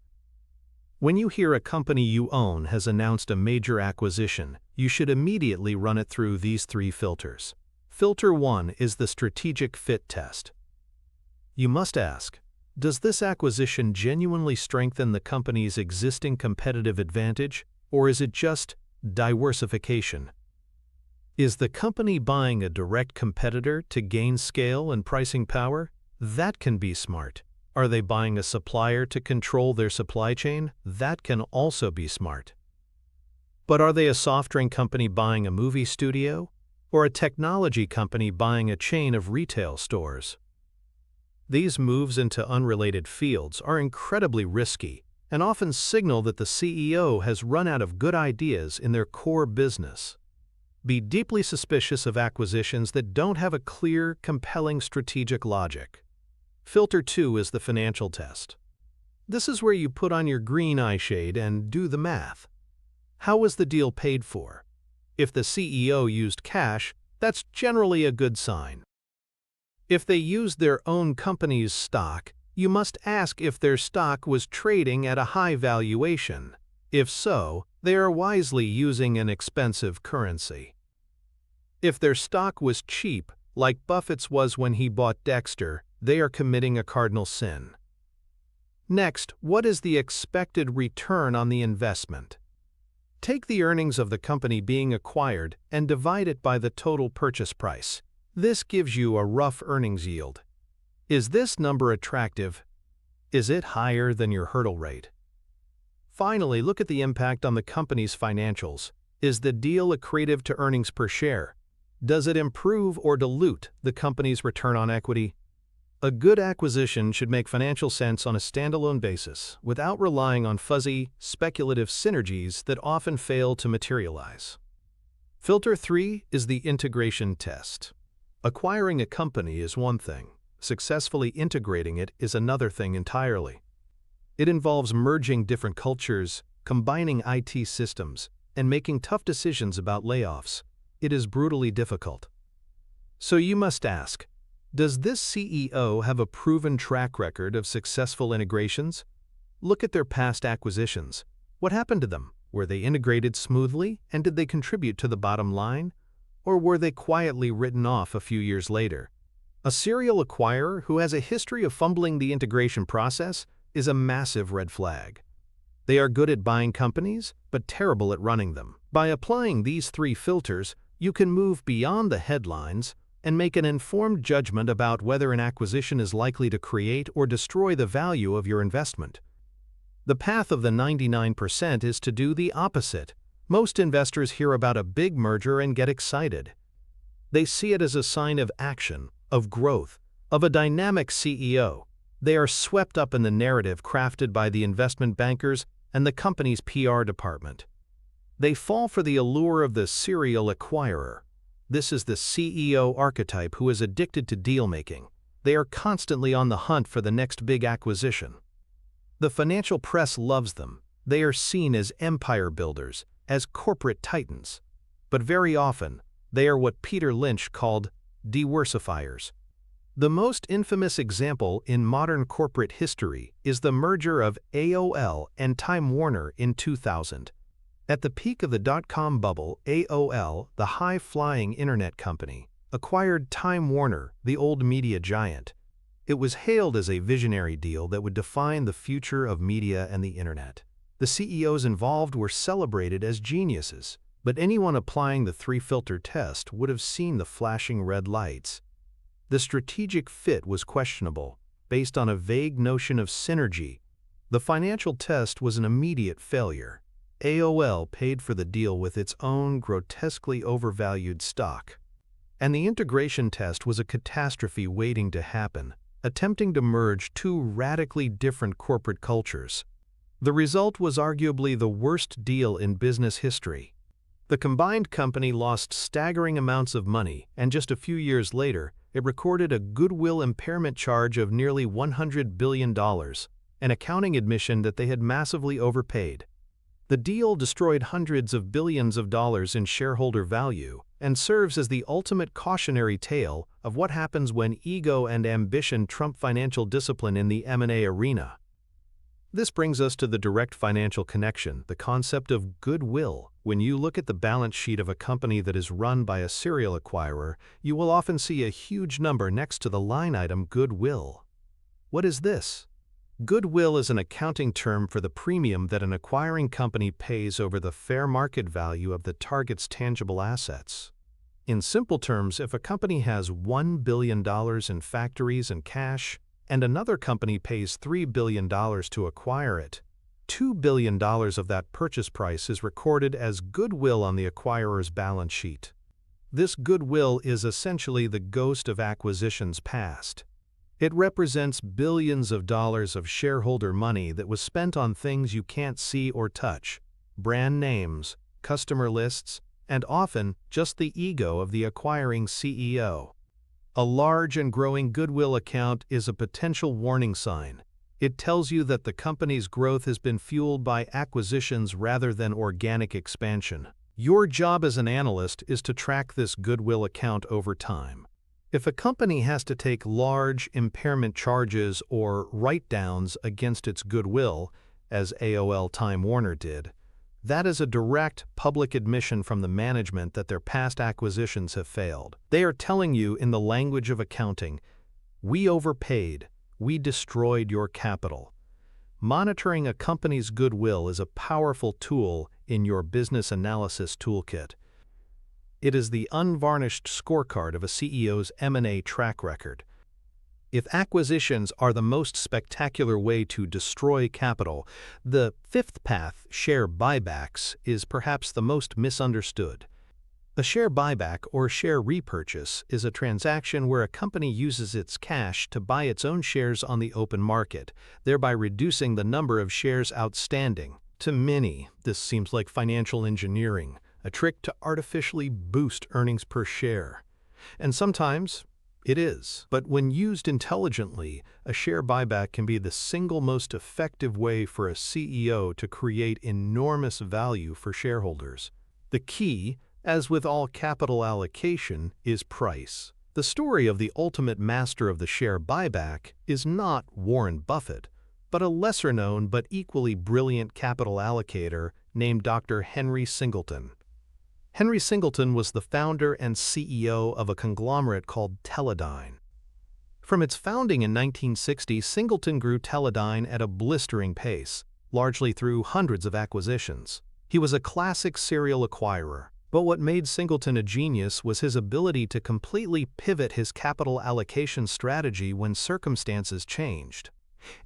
When you hear a company you own has announced a major acquisition, you should immediately run it through these three filters. Filter 1 is the strategic fit test. You must ask, does this acquisition genuinely strengthen the company's existing competitive advantage, or is it just diversification? Is the company buying a direct competitor to gain scale and pricing power? That can be smart. Are they buying a supplier to control their supply chain? That can also be smart. But are they a soft drink company buying a movie studio? Or a technology company buying a chain of retail stores? These moves into unrelated fields are incredibly risky and often signal that the CEO has run out of good ideas in their core business. Be deeply suspicious of acquisitions that don't have a clear, compelling strategic logic. Filter 2 is the financial test. This is where you put on your green eye shade and do the math. How was the deal paid for? If the CEO used cash, that's generally a good sign. If they used their own company's stock, you must ask if their stock was trading at a high valuation. If so, they are wisely using an expensive currency. If their stock was cheap, like Buffett's was when he bought Dexter, they are committing a cardinal sin. Next, what is the expected return on the investment? Take the earnings of the company being acquired and divide it by the total purchase price. This gives you a rough earnings yield. Is this number attractive? Is it higher than your hurdle rate? Finally, look at the impact on the company's financials. Is the deal accretive to earnings per share? Does it improve or dilute the company's return on equity? A good acquisition should make financial sense on a standalone basis without relying on fuzzy, speculative synergies that often fail to materialize. Filter 3 is the integration test. Acquiring a company is one thing. Successfully integrating it is another thing entirely. It involves merging different cultures, combining IT systems, and making tough decisions about layoffs. It is brutally difficult. So you must ask, does this CEO have a proven track record of successful integrations? Look at their past acquisitions. What happened to them? Were they integrated smoothly, and did they contribute to the bottom line? Or were they quietly written off a few years later? A serial acquirer who has a history of fumbling the integration process is a massive red flag. They are good at buying companies, but terrible at running them. By applying these three filters, you can move beyond the headlines and make an informed judgment about whether an acquisition is likely to create or destroy the value of your investment. The path of the 99% is to do the opposite. Most investors hear about a big merger and get excited. They see it as a sign of action, of growth, of a dynamic CEO. They are swept up in the narrative crafted by the investment bankers and the company's PR department. They fall for the allure of the serial acquirer. This is the CEO archetype who is addicted to deal-making. They are constantly on the hunt for the next big acquisition. The financial press loves them. They are seen as empire builders, as corporate titans. But very often, they are what Peter Lynch called diversifiers. The most infamous example in modern corporate history is the merger of AOL and Time Warner in 2000. At the peak of the dot-com bubble, AOL, the high-flying internet company, acquired Time Warner, the old media giant. It was hailed as a visionary deal that would define the future of media and the internet. The CEOs involved were celebrated as geniuses, but anyone applying the three-filter test would have seen the flashing red lights. The strategic fit was questionable, based on a vague notion of synergy. The financial test was an immediate failure. AOL paid for the deal with its own grotesquely overvalued stock. And the integration test was a catastrophe waiting to happen, attempting to merge two radically different corporate cultures. The result was arguably the worst deal in business history. The combined company lost staggering amounts of money, and just a few years later, it recorded a goodwill impairment charge of nearly $100 billion, an accounting admission that they had massively overpaid. The deal destroyed hundreds of billions of dollars in shareholder value and serves as the ultimate cautionary tale of what happens when ego and ambition trump financial discipline in the M&A arena. This brings us to the direct financial connection, the concept of goodwill. When you look at the balance sheet of a company that is run by a serial acquirer, you will often see a huge number next to the line item goodwill. What is this? Goodwill is an accounting term for the premium that an acquiring company pays over the fair market value of the target's tangible assets. In simple terms, if a company has $1 billion in factories and cash, and another company pays $3 billion to acquire it, $2 billion of that purchase price is recorded as goodwill on the acquirer's balance sheet. This goodwill is essentially the ghost of acquisitions past. It represents billions of dollars of shareholder money that was spent on things you can't see or touch, brand names, customer lists, and often just the ego of the acquiring CEO. A large and growing goodwill account is a potential warning sign. It tells you that the company's growth has been fueled by acquisitions rather than organic expansion. Your job as an analyst is to track this goodwill account over time. If a company has to take large impairment charges or write-downs against its goodwill, as AOL Time Warner did, that is a direct public admission from the management that their past acquisitions have failed. They are telling you in the language of accounting, "We overpaid, we destroyed your capital." Monitoring a company's goodwill is a powerful tool in your business analysis toolkit. It is the unvarnished scorecard of a CEO's M&A track record. If acquisitions are the most spectacular way to destroy capital, the fifth path, share buybacks, is perhaps the most misunderstood. A share buyback or share repurchase is a transaction where a company uses its cash to buy its own shares on the open market, thereby reducing the number of shares outstanding. To many, this seems like financial engineering, a trick to artificially boost earnings per share. And sometimes it is. But when used intelligently, a share buyback can be the single most effective way for a CEO to create enormous value for shareholders. The key, as with all capital allocation, is price. The story of the ultimate master of the share buyback is not Warren Buffett, but a lesser-known but equally brilliant capital allocator named Dr. Henry Singleton. Henry Singleton was the founder and CEO of a conglomerate called Teledyne. From its founding in 1960, Singleton grew Teledyne at a blistering pace, largely through hundreds of acquisitions. He was a classic serial acquirer. But what made Singleton a genius was his ability to completely pivot his capital allocation strategy when circumstances changed.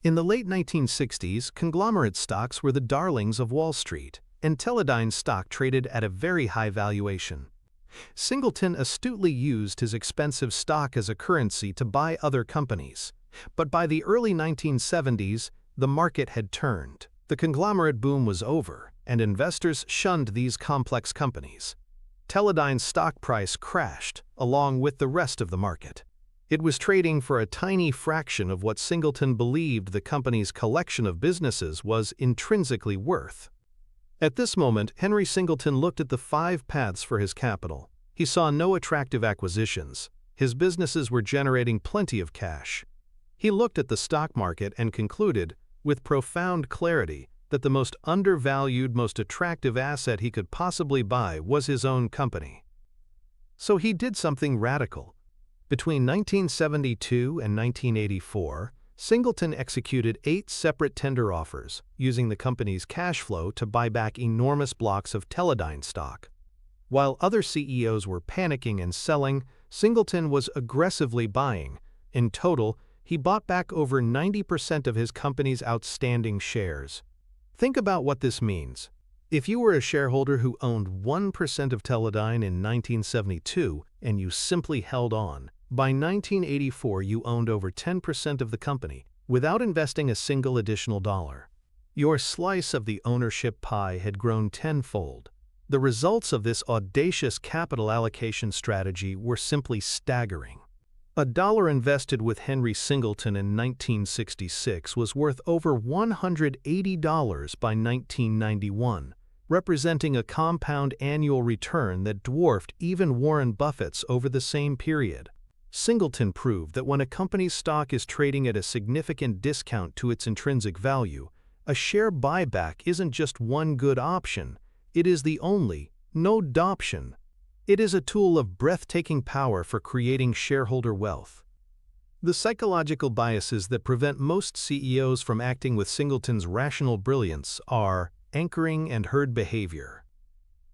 In the late 1960s, conglomerate stocks were the darlings of Wall Street, and Teledyne stock traded at a very high valuation. Singleton astutely used his expensive stock as a currency to buy other companies. But by the early 1970s, the market had turned. The conglomerate boom was over, and investors shunned these complex companies. Teledyne's stock price crashed, along with the rest of the market. It was trading for a tiny fraction of what Singleton believed the company's collection of businesses was intrinsically worth. At this moment, Henry Singleton looked at the 5 paths for his capital. He saw no attractive acquisitions. His businesses were generating plenty of cash. He looked at the stock market and concluded, with profound clarity, that the most undervalued, most attractive asset he could possibly buy was his own company. So he did something radical. Between 1972 and 1984, Singleton executed 8 separate tender offers, using the company's cash flow to buy back enormous blocks of Teledyne stock. While other CEOs were panicking and selling, Singleton was aggressively buying. In total, he bought back over 90% of his company's outstanding shares. Think about what this means. If you were a shareholder who owned 1% of Teledyne in 1972 and you simply held on, by 1984 you owned over 10% of the company without investing a single additional dollar. Your slice of the ownership pie had grown tenfold. The results of this audacious capital allocation strategy were simply staggering. A dollar invested with Henry Singleton in 1966 was worth over $180 by 1991, representing a compound annual return that dwarfed even Warren Buffett's over the same period. Singleton proved that when a company's stock is trading at a significant discount to its intrinsic value, a share buyback isn't just one good option, it is the only, no-doption. It is a tool of breathtaking power for creating shareholder wealth. The psychological biases that prevent most CEOs from acting with Singleton's rational brilliance are anchoring and herd behavior.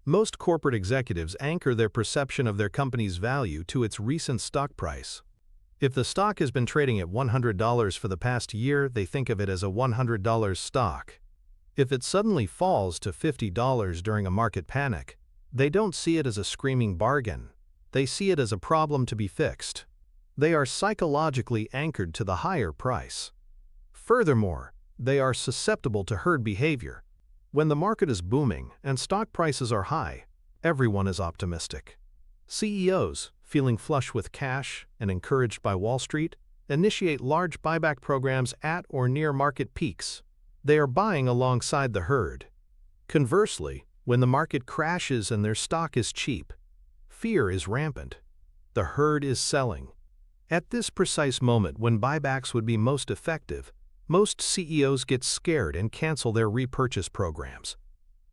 Most corporate executives anchor their perception of their company's value to its recent stock price. If the stock has been trading at $100 for the past year, they think of it as a $100 stock. If it suddenly falls to $50 during a market panic, they don't see it as a screaming bargain. They see it as a problem to be fixed. They are psychologically anchored to the higher price. Furthermore, they are susceptible to herd behavior. When the market is booming and stock prices are high, everyone is optimistic. CEOs, feeling flush with cash and encouraged by Wall Street, initiate large buyback programs at or near market peaks. They are buying alongside the herd. Conversely, when the market crashes and their stock is cheap, fear is rampant. The herd is selling. At this precise moment when buybacks would be most effective, most CEOs get scared and cancel their repurchase programs.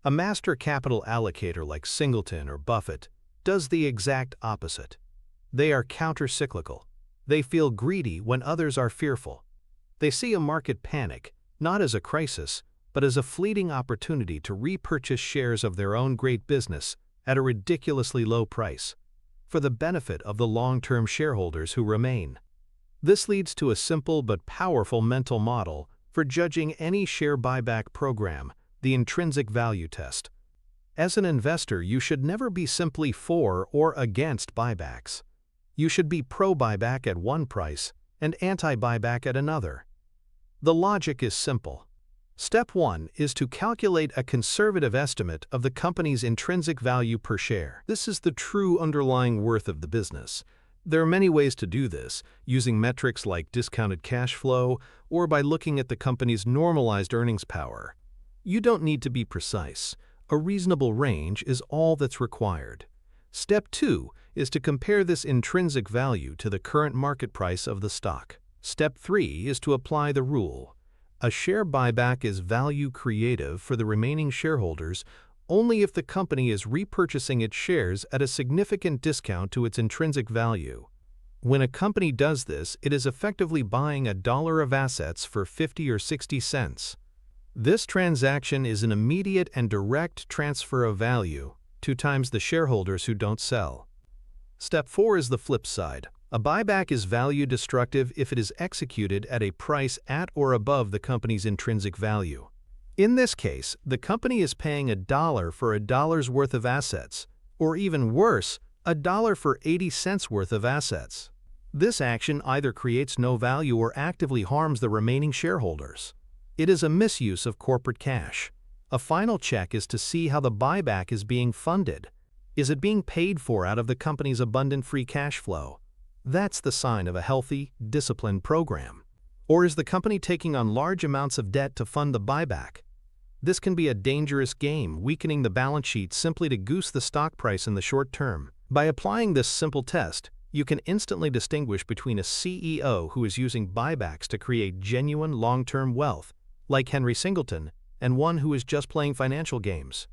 A master capital allocator like Singleton or Buffett does the exact opposite. They are counter-cyclical. They feel greedy when others are fearful. They see a market panic, not as a crisis, but as a fleeting opportunity to repurchase shares of their own great business at a ridiculously low price, for the benefit of the long-term shareholders who remain. This leads to a simple but powerful mental model for judging any share buyback program, the intrinsic value test. As an investor, you should never be simply for or against buybacks. You should be pro-buyback at one price and anti-buyback at another. The logic is simple. Step 1 is to calculate a conservative estimate of the company's intrinsic value per share. This is the true underlying worth of the business. There are many ways to do this, using metrics like discounted cash flow or by looking at the company's normalized earnings power. You don't need to be precise. A reasonable range is all that's required. Step 2 is to compare this intrinsic value to the current market price of the stock. Step 3 is to apply the rule. A share buyback is value creative for the remaining shareholders only if the company is repurchasing its shares at a significant discount to its intrinsic value. When a company does this, it is effectively buying $1 of assets for 50 or 60 cents. This transaction is an immediate and direct transfer of value, 2x the shareholders who don't sell. Step 4 is the flip side. A buyback is value destructive if it is executed at a price at or above the company's intrinsic value. In this case, the company is paying $1 for $1's worth of assets, or even worse, $1 for 80 cents worth of assets. This action either creates no value or actively harms the remaining shareholders. It is a misuse of corporate cash. A final check is to see how the buyback is being funded. Is it being paid for out of the company's abundant free cash flow? That's the sign of a healthy, disciplined program. Or is the company taking on large amounts of debt to fund the buyback? This can be a dangerous game, weakening the balance sheet simply to goose the stock price in the short term. By applying this simple test, you can instantly distinguish between a CEO who is using buybacks to create genuine long-term wealth, like Henry Singleton, and one who is just playing financial games.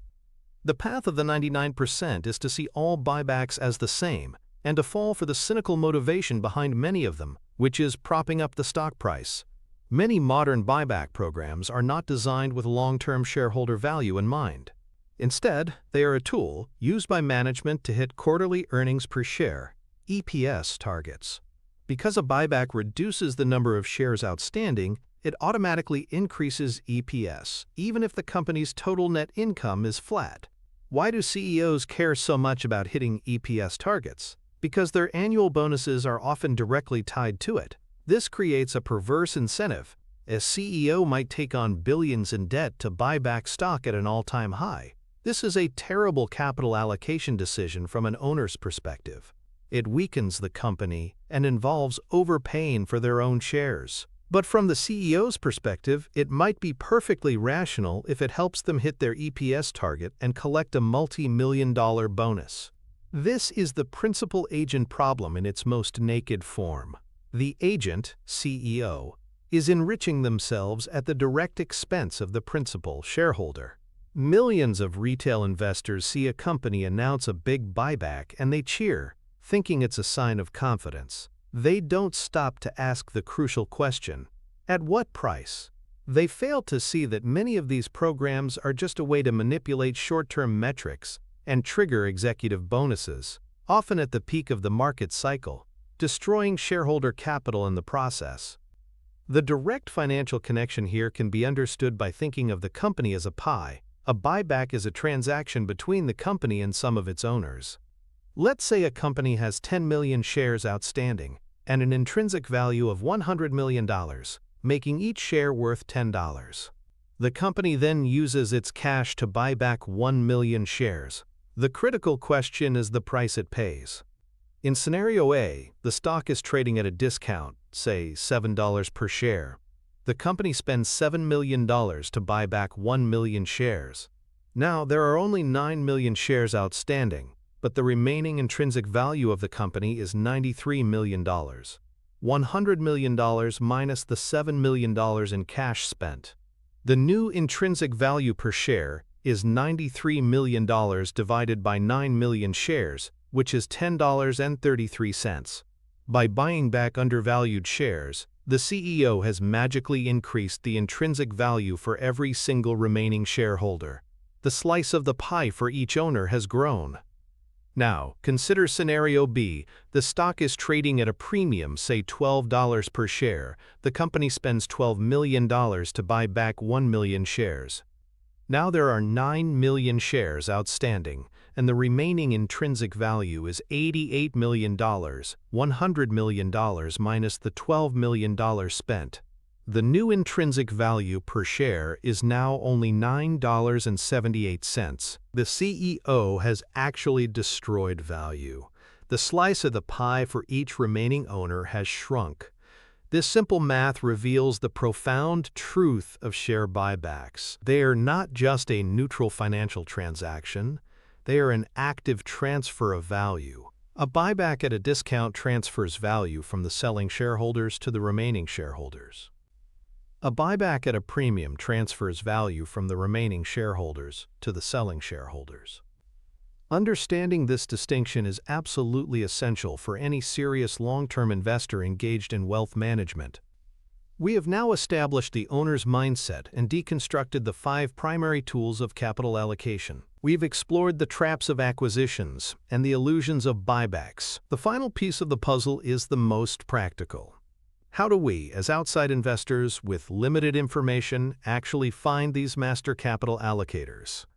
The path of the 99% is to see all buybacks as the same, and to fall for the cynical motivation behind many of them, which is propping up the stock price. Many modern buyback programs are not designed with long-term shareholder value in mind. Instead, they are a tool used by management to hit quarterly earnings per share, EPS targets. Because a buyback reduces the number of shares outstanding, it automatically increases EPS, even if the company's total net income is flat. Why do CEOs care so much about hitting EPS targets? Because their annual bonuses are often directly tied to it. This creates a perverse incentive. A CEO might take on billions in debt to buy back stock at an all-time high. This is a terrible capital allocation decision from an owner's perspective. It weakens the company and involves overpaying for their own shares. But from the CEO's perspective, it might be perfectly rational if it helps them hit their EPS target and collect a multi-million-dollar bonus. This is the principal-agent problem in its most naked form. The agent, CEO, is enriching themselves at the direct expense of the principal shareholder. Millions of retail investors see a company announce a big buyback and they cheer, thinking it's a sign of confidence. They don't stop to ask the crucial question, at what price? They fail to see that many of these programs are just a way to manipulate short-term metrics and trigger executive bonuses, often at the peak of the market cycle, destroying shareholder capital in the process. The direct financial connection here can be understood by thinking of the company as a pie. A buyback is a transaction between the company and some of its owners. Let's say a company has 10 million shares outstanding and an intrinsic value of $100 million, making each share worth $10. The company then uses its cash to buy back 1 million shares. The critical question is the price it pays. In scenario A, the stock is trading at a discount, say $7 per share. The company spends $7 million to buy back 1 million shares. Now, there are only 9 million shares outstanding, but the remaining intrinsic value of the company is $93 million. $100 million minus the $7 million in cash spent. The new intrinsic value per share is $93 million divided by 9 million shares, which is $10.33. By buying back undervalued shares, the CEO has magically increased the intrinsic value for every single remaining shareholder. The slice of the pie for each owner has grown. Now, consider scenario B. The stock is trading at a premium, say $12 per share. The company spends $12 million to buy back 1 million shares. Now there are 9 million shares outstanding, and the remaining intrinsic value is $88 million, $100 million minus the $12 million spent. The new intrinsic value per share is now only $9.78. The CEO has actually destroyed value. The slice of the pie for each remaining owner has shrunk. This simple math reveals the profound truth of share buybacks. They are not just a neutral financial transaction, they are an active transfer of value. A buyback at a discount transfers value from the selling shareholders to the remaining shareholders. A buyback at a premium transfers value from the remaining shareholders to the selling shareholders. Understanding this distinction is absolutely essential for any serious long-term investor engaged in wealth management. We have now established the owner's mindset and deconstructed the 5 primary tools of capital allocation. We've explored the traps of acquisitions and the illusions of buybacks. The final piece of the puzzle is the most practical. How do we, as outside investors with limited information, actually find these master capital allocators?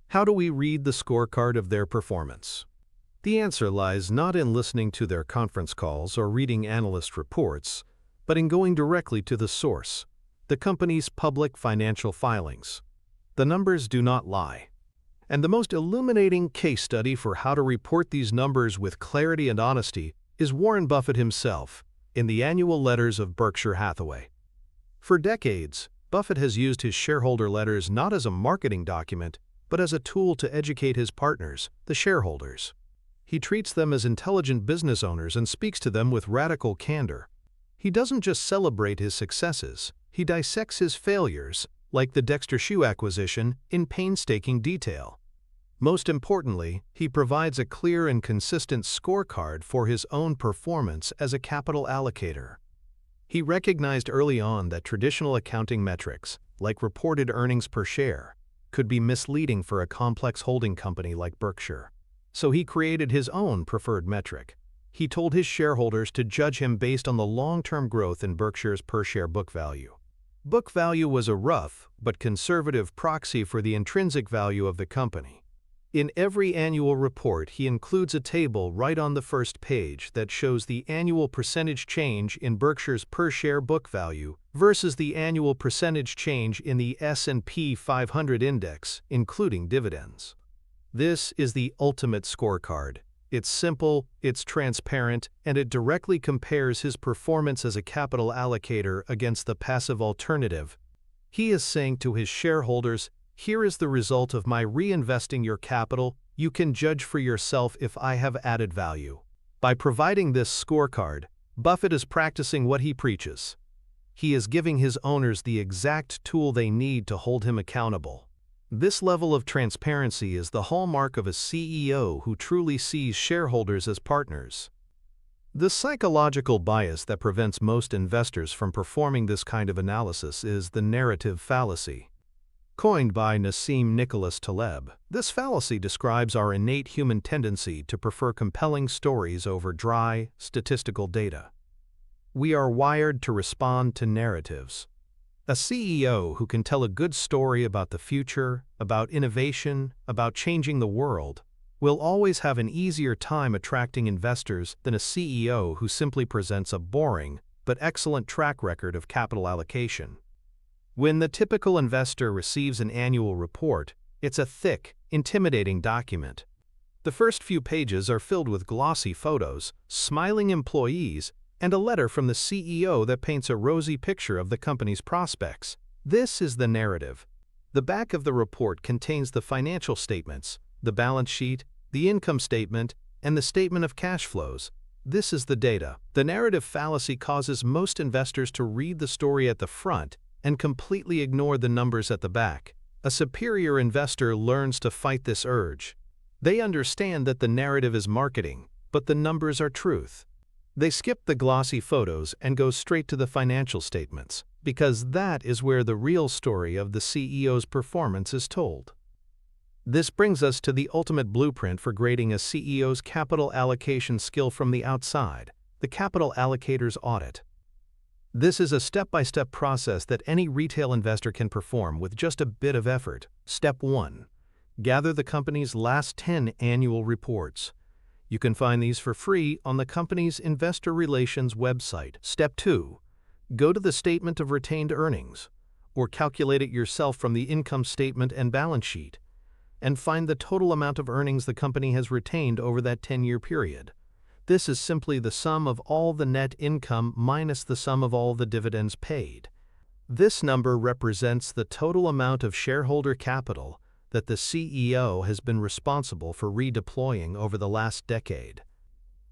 How do we read the scorecard of their performance? The answer lies not in listening to their conference calls or reading analyst reports, but in going directly to the source, the company's public financial filings. The numbers do not lie. And the most illuminating case study for how to report these numbers with clarity and honesty is Warren Buffett himself, in the annual letters of Berkshire Hathaway. For decades, Buffett has used his shareholder letters not as a marketing document, but as a tool to educate his partners, the shareholders. He treats them as intelligent business owners and speaks to them with radical candor. He doesn't just celebrate his successes, he dissects his failures, like the Dexter shoe acquisition, in painstaking detail. Most importantly, he provides a clear and consistent scorecard for his own performance as a capital allocator. He recognized early on that traditional accounting metrics, like reported earnings per share, could be misleading for a complex holding company like Berkshire. So he created his own preferred metric. He told his shareholders to judge him based on the long-term growth in Berkshire's per-share book value. Book value was a rough but conservative proxy for the intrinsic value of the company. In every annual report, he includes a table right on the first page that shows the annual percentage change in Berkshire's per-share book value versus the annual percentage change in the S&P 500 index, including dividends. This is the ultimate scorecard. It's simple, it's transparent, and it directly compares his performance as a capital allocator against the passive alternative. He is saying to his shareholders, "Here is the result of my reinvesting your capital. You can judge for yourself if I have added value." By providing this scorecard, Buffett is practicing what he preaches. He is giving his owners the exact tool they need to hold him accountable. This level of transparency is the hallmark of a CEO who truly sees shareholders as partners. The psychological bias that prevents most investors from performing this kind of analysis is the narrative fallacy. Coined by Nassim Nicholas Taleb, this fallacy describes our innate human tendency to prefer compelling stories over dry, statistical data. We are wired to respond to narratives. A CEO who can tell a good story about the future, about innovation, about changing the world, will always have an easier time attracting investors than a CEO who simply presents a boring but excellent track record of capital allocation. When the typical investor receives an annual report, it's a thick, intimidating document. The first few pages are filled with glossy photos, smiling employees, and a letter from the CEO that paints a rosy picture of the company's prospects. This is the narrative. The back of the report contains the financial statements, the balance sheet, the income statement, and the statement of cash flows. This is the data. The narrative fallacy causes most investors to read the story at the front and completely ignore the numbers at the back. A superior investor learns to fight this urge. They understand that the narrative is marketing, but the numbers are truth. They skip the glossy photos and go straight to the financial statements, because that is where the real story of the CEO's performance is told. This brings us to the ultimate blueprint for grading a CEO's capital allocation skill from the outside, the capital allocator's audit. This is a step-by-step process that any retail investor can perform with just a bit of effort. Step 1. Gather the company's last 10 annual reports. You can find these for free on the company's investor relations website. Step 2. Go to the statement of retained earnings, or calculate it yourself from the income statement and balance sheet, and find the total amount of earnings the company has retained over that 10-year period. This is simply the sum of all the net income minus the sum of all the dividends paid. This number represents the total amount of shareholder capital that the CEO has been responsible for redeploying over the last decade.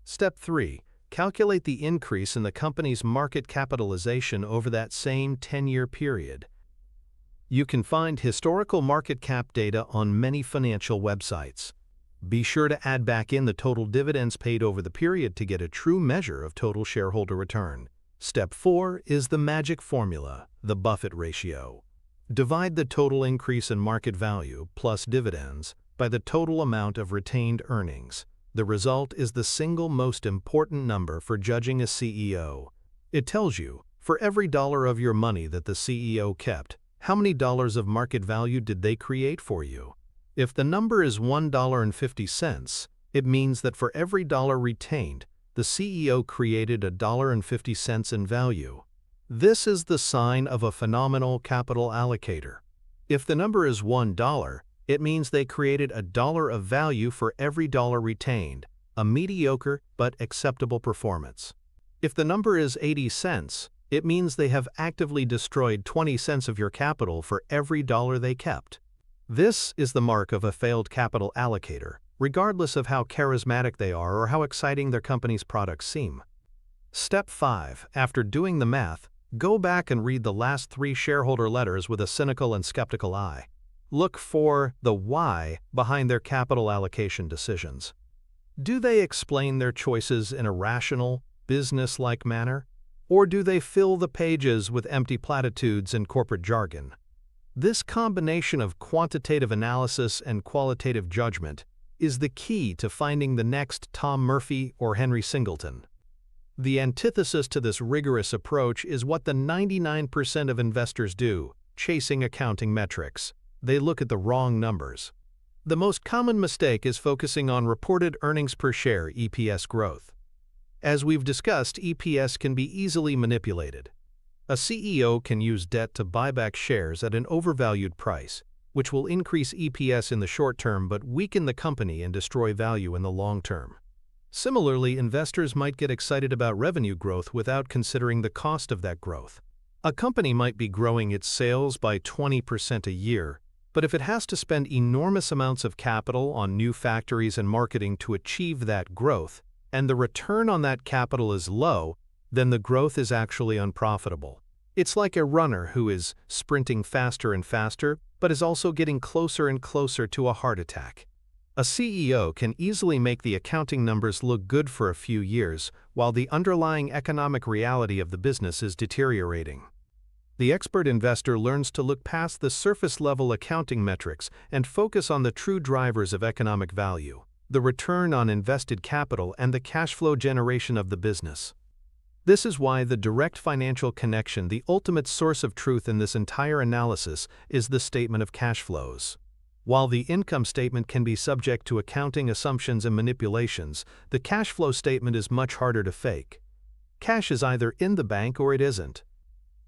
Step 3. Calculate the increase in the company's market capitalization over that same 10-year period. You can find historical market cap data on many financial websites. Be sure to add back in the total dividends paid over the period to get a true measure of total shareholder return. Step 4 is the magic formula, the Buffett ratio. Divide the total increase in market value plus dividends by the total amount of retained earnings. The result is the single most important number for judging a CEO. It tells you, for every dollar of your money that the CEO kept, how many dollars of market value did they create for you? If the number is $1.50, it means that for every dollar retained, the CEO created $1.50 in value. This is the sign of a phenomenal capital allocator. If the number is $1, it means they created $1 of value for every dollar retained, a mediocre but acceptable performance. If the number is 80 cents, it means they have actively destroyed 20 cents of your capital for every dollar they kept. This is the mark of a failed capital allocator, regardless of how charismatic they are or how exciting their company's products seem. Step 5. After doing the math, go back and read the last 3 shareholder letters with a cynical and skeptical eye. Look for the why behind their capital allocation decisions. Do they explain their choices in a rational, business-like manner? Or do they fill the pages with empty platitudes and corporate jargon? This combination of quantitative analysis and qualitative judgment is the key to finding the next Tom Murphy or Henry Singleton. The antithesis to this rigorous approach is what the 99% of investors do, chasing accounting metrics. They look at the wrong numbers. The most common mistake is focusing on reported earnings per share (EPS) growth. As we've discussed, EPS can be easily manipulated. A CEO can use debt to buy back shares at an overvalued price, which will increase EPS in the short term but weaken the company and destroy value in the long term. Similarly, investors might get excited about revenue growth without considering the cost of that growth. A company might be growing its sales by 20% a year, but if it has to spend enormous amounts of capital on new factories and marketing to achieve that growth, and the return on that capital is low, then the growth is actually unprofitable. It's like a runner who is sprinting faster and faster, but is also getting closer and closer to a heart attack. A CEO can easily make the accounting numbers look good for a few years, while the underlying economic reality of the business is deteriorating. The expert investor learns to look past the surface-level accounting metrics and focus on the true drivers of economic value, the return on invested capital and the cash flow generation of the business. This is why the direct financial connection, the ultimate source of truth in this entire analysis, is the statement of cash flows. While the income statement can be subject to accounting assumptions and manipulations, the cash flow statement is much harder to fake. Cash is either in the bank or it isn't.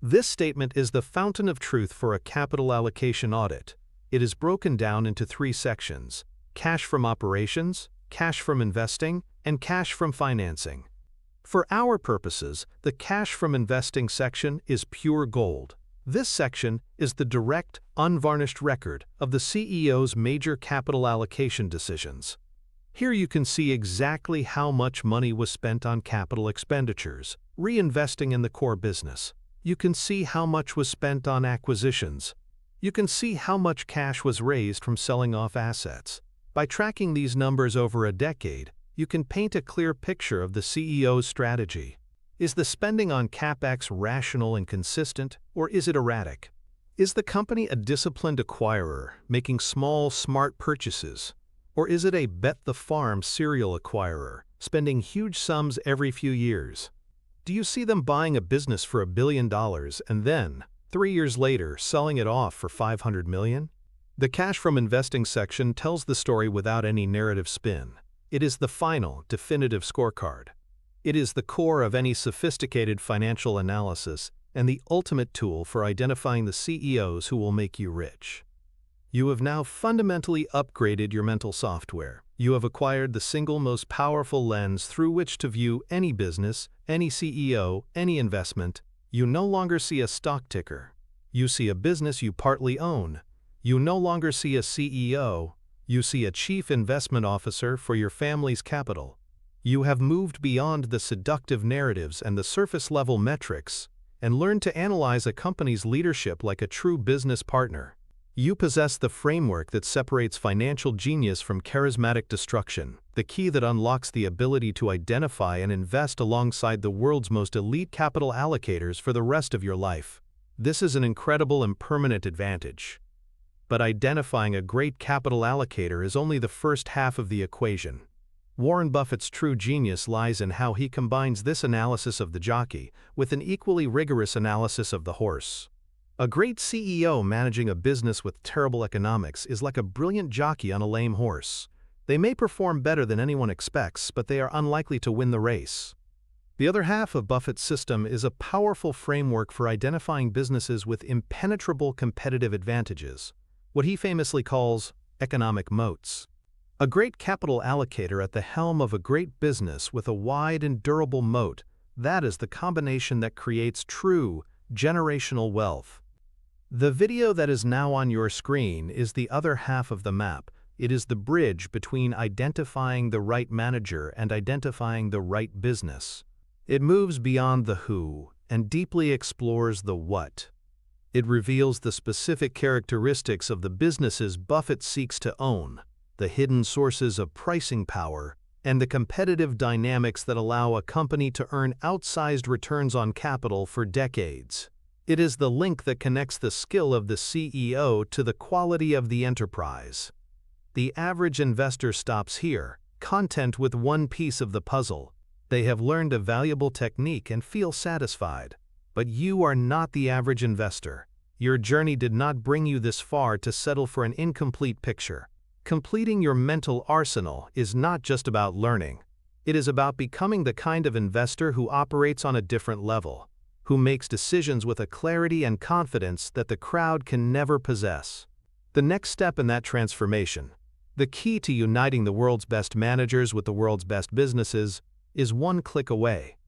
This statement is the fountain of truth for a capital allocation audit. It is broken down into 3 sections: cash from operations, cash from investing, and cash from financing. For our purposes, the cash from investing section is pure gold. This section is the direct, unvarnished record of the CEO's major capital allocation decisions. Here you can see exactly how much money was spent on capital expenditures, reinvesting in the core business. You can see how much was spent on acquisitions. You can see how much cash was raised from selling off assets. By tracking these numbers over a decade, you can paint a clear picture of the CEO's strategy. Is the spending on CapEx rational and consistent, or is it erratic? Is the company a disciplined acquirer, making small, smart purchases? Or is it a bet-the-farm serial acquirer, spending huge sums every few years? Do you see them buying a business for $1 billion and then, 3 years later, selling it off for $500 million? The cash from investing section tells the story without any narrative spin. It is the final, definitive scorecard. It is the core of any sophisticated financial analysis and the ultimate tool for identifying the CEOs who will make you rich. You have now fundamentally upgraded your mental software. You have acquired the single most powerful lens through which to view any business, any CEO, any investment. You no longer see a stock ticker. You see a business you partly own. You no longer see a CEO. You see a chief investment officer for your family's capital. You have moved beyond the seductive narratives and the surface-level metrics and learned to analyze a company's leadership like a true business partner. You possess the framework that separates financial genius from charismatic destruction, the key that unlocks the ability to identify and invest alongside the world's most elite capital allocators for the rest of your life. This is an incredible and permanent advantage. But identifying a great capital allocator is only the first half of the equation. Warren Buffett's true genius lies in how he combines this analysis of the jockey with an equally rigorous analysis of the horse. A great CEO managing a business with terrible economics is like a brilliant jockey on a lame horse. They may perform better than anyone expects, but they are unlikely to win the race. The other half of Buffett's system is a powerful framework for identifying businesses with impenetrable competitive advantages, what he famously calls economic moats. A great capital allocator at the helm of a great business with a wide and durable moat, that is the combination that creates true generational wealth. The video that is now on your screen is the other half of the map. It is the bridge between identifying the right manager and identifying the right business. It moves beyond the who and deeply explores the what. It reveals the specific characteristics of the businesses Buffett seeks to own, the hidden sources of pricing power, and the competitive dynamics that allow a company to earn outsized returns on capital for decades. It is the link that connects the skill of the CEO to the quality of the enterprise. The average investor stops here, content with one piece of the puzzle. They have learned a valuable technique and feel satisfied. But you are not the average investor. Your journey did not bring you this far to settle for an incomplete picture. Completing your mental arsenal is not just about learning. It is about becoming the kind of investor who operates on a different level, who makes decisions with a clarity and confidence that the crowd can never possess. The next step in that transformation, the key to uniting the world's best managers with the world's best businesses, is one click away.